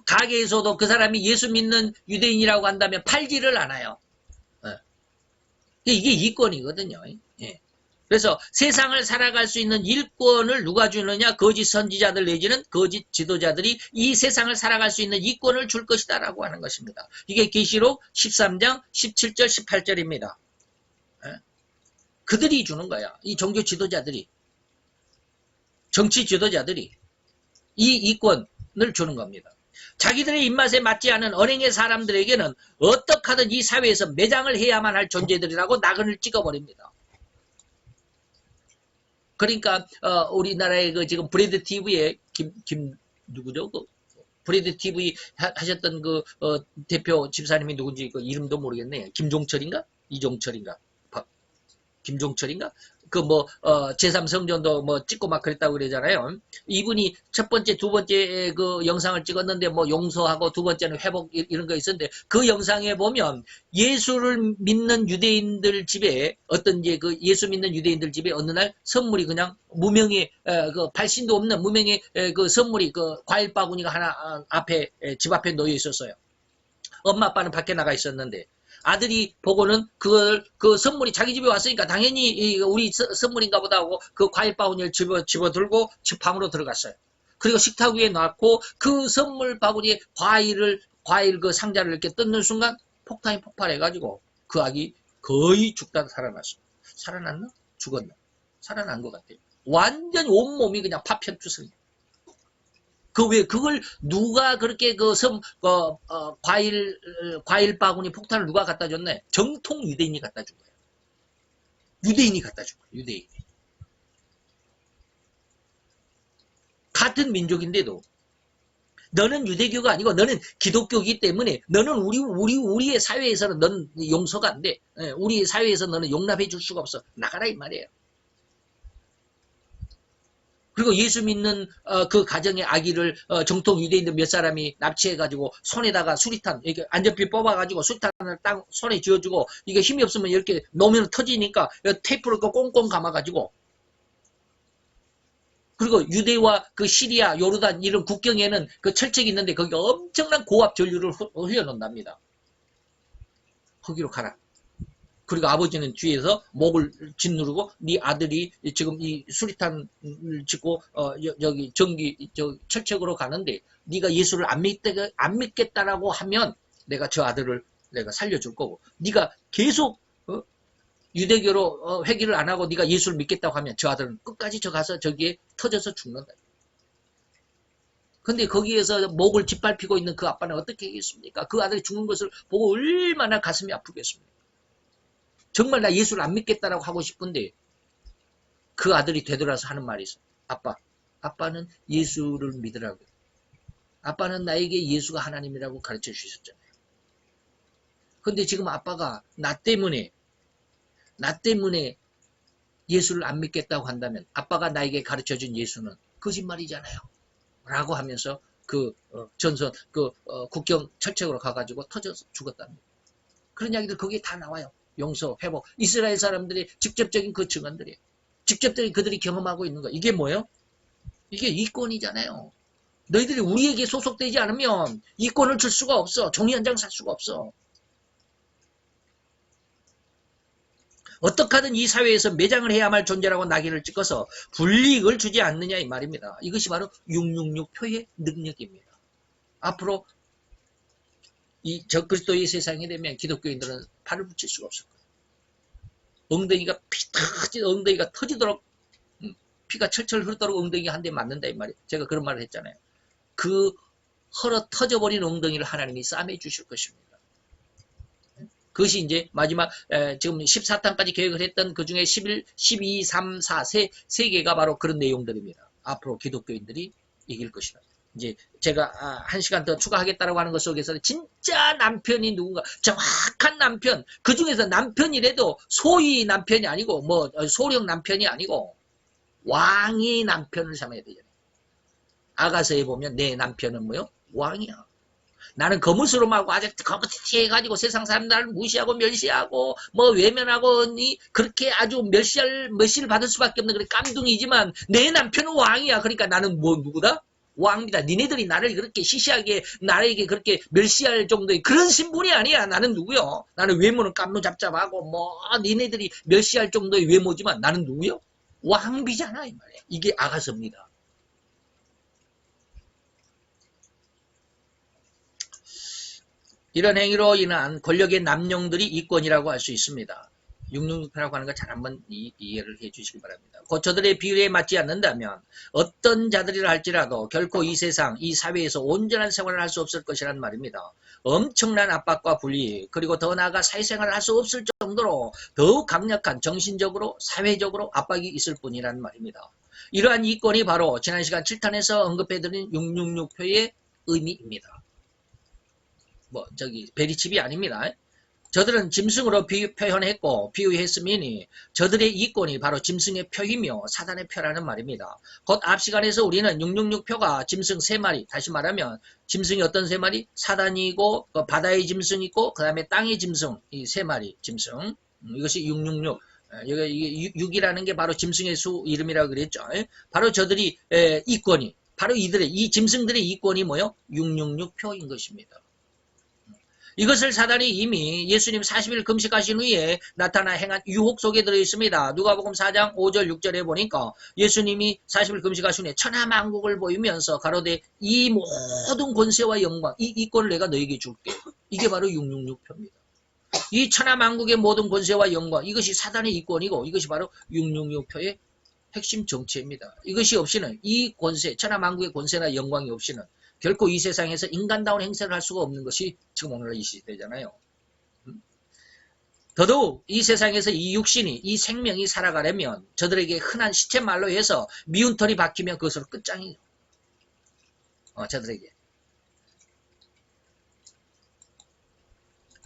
가게에서도 그 사람이 예수 믿는 유대인이라고 한다면 팔지를 않아요. 이게 이권이거든요. 그래서 세상을 살아갈 수 있는 일권을 누가 주느냐? 거짓 선지자들 내지는 거짓 지도자들이 이 세상을 살아갈 수 있는 이권을 줄 것이다 라고 하는 것입니다. 이게 계시록 13장 17절 18절입니다. 그들이 주는 거야. 이 종교 지도자들이, 정치 지도자들이 이 이권을 주는 겁니다. 자기들의 입맛에 맞지 않은 언행의 사람들에게는 어떻게 하든 이 사회에서 매장을 해야만 할 존재들이라고 낙은을 찍어버립니다. 그러니까 우리나라의 그 지금 브레드 TV에 누구죠? 브레드 TV 하셨던 그 대표 집사님이 누군지 그 이름도 모르겠네요. 김종철인가? 이종철인가? 김종철인가? 제3성전도 뭐 찍고 막 그랬다고 그러잖아요. 이분이 첫 번째, 두 번째 그 영상을 찍었는데 뭐 용서하고 두 번째는 회복 이런 거 있었는데 그 영상에 보면 예수를 믿는 유대인들 집에 어떤 이제 그 예수 믿는 유대인들 집에 어느 날 선물이 그냥 무명의 그 발신도 없는 무명의 그 선물이 그 과일 바구니가 하나 앞에 집 앞에 놓여 있었어요. 엄마 아빠는 밖에 나가 있었는데 아들이 보고는 그 선물이 자기 집에 왔으니까 당연히 우리 선물인가 보다 하고 그 과일 바구니를 집어 들고 집 방으로 들어갔어요. 그리고 식탁 위에 놨고 그 선물 바구니에 과일 그 상자를 이렇게 뜯는 순간 폭탄이 폭발해가지고 그 아기 거의 죽다가 살아났어. 살아났나? 죽었나? 살아난 것 같아요. 완전히 온몸이 그냥 파편투성이야. 그걸 누가 그렇게 과일 바구니 폭탄을 누가 갖다 줬네? 정통 유대인이 갖다 준 거예요. 유대인이 갖다 준 거예요. 유대인이. 같은 민족인데도 너는 유대교가 아니고 너는 기독교이기 때문에 너는 우리의 사회에서는 너는 용서가 안 돼. 우리의 사회에서 너는 용납해 줄 수가 없어. 나가라 이 말이에요. 그리고 예수 믿는 그 가정의 아기를 정통 유대인들 몇 사람이 납치해가지고 손에다가 수리탄 이렇게 안전피 뽑아가지고 수리탄을 딱 손에 쥐어주고 이게 힘이 없으면 이렇게 놓으면 터지니까 테이프를 꽁꽁 감아가지고 그리고 유대와 그 시리아, 요르단 이런 국경에는 그 철책이 있는데 거기 엄청난 고압 전류를 흘려놓는답니다. 거기로 가라. 그리고 아버지는 뒤에서 목을 짓누르고 네 아들이 지금 이 수리탄을 짓고 여기 전기 철책으로 가는데 네가 예수를 안 믿겠다라고 하면 내가 저 아들을 내가 살려줄 거고 네가 계속 유대교로 회개를 안 하고 네가 예수를 믿겠다고 하면 저 아들은 끝까지 저 가서 저기에 터져서 죽는다. 근데 거기에서 목을 짓밟히고 있는 그 아빠는 어떻게 하겠습니까? 그 아들이 죽는 것을 보고 얼마나 가슴이 아프겠습니까? 정말 나 예수를 안 믿겠다라고 하고 싶은데 그 아들이 되돌아서 하는 말이 있어. 아빠는 예수를 믿으라고. 아빠는 나에게 예수가 하나님이라고 가르쳐 주셨잖아요. 근데 지금 아빠가 나 때문에 예수를 안 믿겠다고 한다면 아빠가 나에게 가르쳐준 예수는 거짓말이잖아요. 라고 하면서 전선 국경 철책으로 가가지고 터져서 죽었답니다. 그런 이야기들 거기에 다 나와요. 용서, 회복. 이스라엘 사람들의 직접적인 그 증언들이에요. 직접적인 그들이 경험하고 있는 거. 이게 뭐예요? 이게 이권이잖아요. 너희들이 우리에게 소속되지 않으면 이권을 줄 수가 없어. 종이 한 장 살 수가 없어. 어떻게 하든 이 사회에서 매장을 해야만 할 존재라고 낙인을 찍어서 불이익을 주지 않느냐 이 말입니다. 이것이 바로 666표의 능력입니다. 앞으로 이 적그리스도의 세상이 되면 기독교인들은 팔을 붙일 수가 없을 거예요. 엉덩이가 엉덩이가 터지도록 피가 철철 흐르도록 엉덩이 한 대 맞는다 이 말이에요. 제가 그런 말을 했잖아요. 그 헐어 터져버린 엉덩이를 하나님이 싸매 주실 것입니다. 그것이 이제 마지막 지금 14탄까지 계획을 했던 그 중에 11, 12, 3, 4 세 개가 바로 그런 내용들입니다. 앞으로 기독교인들이 이길 것이다. 이제 제가 1시간 더 추가하겠다라고 하는 것 속에서 진짜 남편이 누군가 정확한 남편 그 중에서 남편이라도 소위 남편이 아니고 뭐 소령 남편이 아니고 왕의 남편을 삼아야 되잖아요. 아가서에 보면 내 남편은 뭐요? 왕이야. 나는 거무스름하고 아주 거무튀해가지고 세상 사람들을 무시하고 멸시하고 뭐 외면하고 그렇게 아주 멸시를 받을 수밖에 없는 그런 깜둥이지만 내 남편은 왕이야. 그러니까 나는 뭐 누구다? 왕이다. 니네들이 나를 그렇게 시시하게 나에게 그렇게 멸시할 정도의 그런 신분이 아니야. 나는 누구요? 나는 외모는 깜노잡잡하고 뭐 니네들이 멸시할 정도의 외모지만 나는 누구요? 왕비잖아 이 말이야. 이게 아가서입니다. 이런 행위로 인한 권력의 남용들이 이권이라고 할 수 있습니다. 666표라고 하는 거 잘 한번 이해를 해 주시기 바랍니다. 고초들의 비율에 맞지 않는다면 어떤 자들이라 할지라도 결코 이 세상, 이 사회에서 온전한 생활을 할 수 없을 것이란 말입니다. 엄청난 압박과 불이익, 그리고 더 나아가 사회생활을 할 수 없을 정도로 더욱 강력한 정신적으로, 사회적으로 압박이 있을 뿐이란 말입니다. 이러한 이권이 바로 지난 시간 7탄에서 언급해드린 666표의 의미입니다. 뭐 저기 베리칩이 아닙니다. 저들은 짐승으로 표현했고 비유했으니 저들의 이권이 바로 짐승의 표이며 사단의 표라는 말입니다. 곧 앞 시간에서 우리는 666표가 짐승 3마리, 다시 말하면 짐승이 어떤 3마리? 사단이고 바다의 짐승이 있고 그 다음에 땅의 짐승, 이 3마리 짐승. 이것이 666. 이게 6이라는 게 바로 짐승의 수 이름이라고 그랬죠. 바로 저들이 이권이, 바로 이 짐승들의 이권이 뭐요? 666표인 것입니다. 이것을 사단이 이미 예수님 40일 금식하신 후에 나타나 행한 유혹 속에 들어있습니다. 누가복음 4장 5절 6절에 보니까 예수님이 40일 금식하신 후에 천하만국을 보이면서 가로되 이 모든 권세와 영광, 이 이권을 내가 너에게 줄게. 이게 바로 666표입니다. 이 천하만국의 모든 권세와 영광, 이것이 사단의 이권이고 이것이 바로 666표의 핵심 정체입니다. 이것이 없이는 이 권세, 천하만국의 권세나 영광이 없이는 결코 이 세상에서 인간다운 행세를 할 수가 없는 것이 지금 오늘날 이 시대잖아요. 더더욱 이 세상에서 이 육신이, 이 생명이 살아가려면 저들에게 흔한 시체말로 해서 미운 털이 박히면 그것으로 끝장이에요. 저들에게.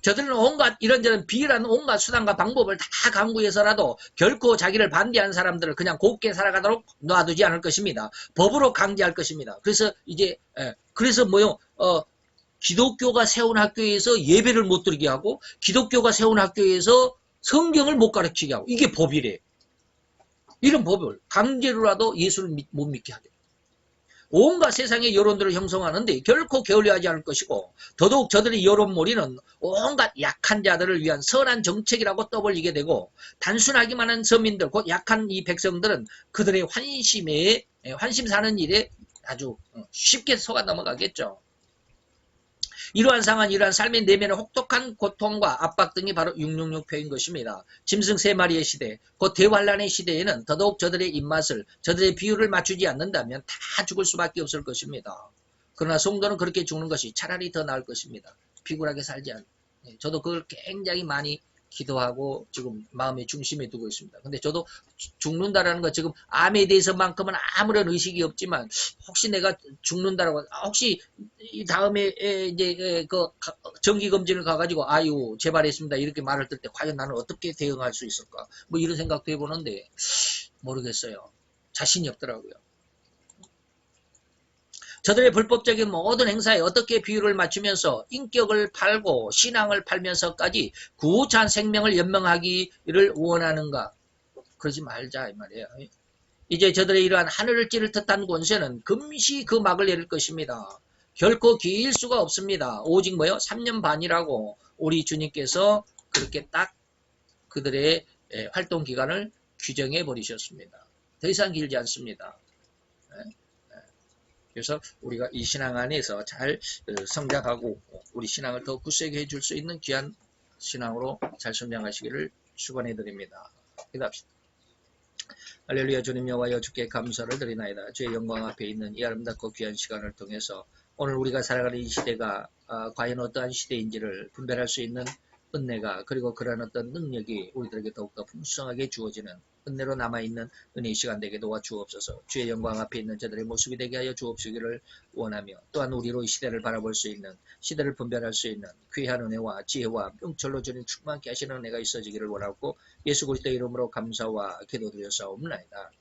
저들은 온갖 이런저런 비열한 온갖 수단과 방법을 다 강구해서라도 결코 자기를 반대하는 사람들을 그냥 곱게 살아가도록 놔두지 않을 것입니다. 법으로 강제할 것입니다. 그래서 이제 그래서 뭐요? 기독교가 세운 학교에서 예배를 못 드리게 하고 기독교가 세운 학교에서 성경을 못 가르치게 하고 이게 법이래. 이런 법을 강제로라도 예수를 못 믿게 하게. 온갖 세상의 여론들을 형성하는데 결코 게을리하지 않을 것이고 더더욱 저들의 여론몰이는 온갖 약한 자들을 위한 선한 정책이라고 떠벌리게 되고 단순하기만 한 서민들, 곧 약한 이 백성들은 그들의 환심 사는 일에 아주 쉽게 속아 넘어가겠죠. 이러한 상황, 이러한 삶의 내면의 혹독한 고통과 압박 등이 바로 666표인 것입니다. 짐승 3마리의 시대, 곧 대환란의 시대에는 더더욱 저들의 입맛을, 저들의 비율을 맞추지 않는다면 다 죽을 수밖에 없을 것입니다. 그러나 성도는 그렇게 죽는 것이 차라리 더 나을 것입니다. 비굴하게 살지 않는. 저도 그걸 굉장히 많이 기도하고 지금 마음의 중심에 두고 있습니다. 근데 저도 죽는다라는 거 지금 암에 대해서만큼은 아무런 의식이 없지만 혹시 내가 죽는다라고 혹시 이 다음에 이제 그 정기 검진을 가가지고 아유 재발했습니다 이렇게 말을 들 때 과연 나는 어떻게 대응할 수 있을까? 뭐 이런 생각도 해보는데 모르겠어요. 자신이 없더라고요. 저들의 불법적인 모든 행사에 어떻게 비율을 맞추면서 인격을 팔고 신앙을 팔면서까지 구차한 생명을 연명하기를 원하는가? 그러지 말자 이 말이에요. 이제 저들의 이러한 하늘을 찌를 듯한 권세는 금시 그 막을 내릴 것입니다. 결코 길 수가 없습니다. 오직 뭐요? 3년 반이라고 우리 주님께서 그렇게 딱 그들의 활동 기간을 규정해 버리셨습니다. 더 이상 길지 않습니다. 그래서 우리가 이 신앙 안에서 잘 성장하고 우리 신앙을 더 굳세게 해줄 수 있는 귀한 신앙으로 잘 성장하시기를 축원해 드립니다. 기도합시다. 할렐루야. 주님 여호와여 주께 감사를 드리나이다. 주의 영광 앞에 있는 이 아름답고 귀한 시간을 통해서 오늘 우리가 살아가는 이 시대가 과연 어떠한 시대인지를 분별할 수 있는 은혜가 그리고 그런 어떤 능력이 우리들에게 더욱더 풍성하게 주어지는 은혜로 남아있는 은혜의 시간 되게 도와주옵소서. 주의 영광 앞에 있는 저들의 모습이 되게 하여 주옵시기를 원하며 또한 우리로 이 시대를 바라볼 수 있는 시대를 분별할 수 있는 귀한 은혜와 지혜와 명철로 주님 충만케 하시는 은혜가 있어지기를 원하고 예수 그리스도의 이름으로 감사와 기도드렸사옵나이다.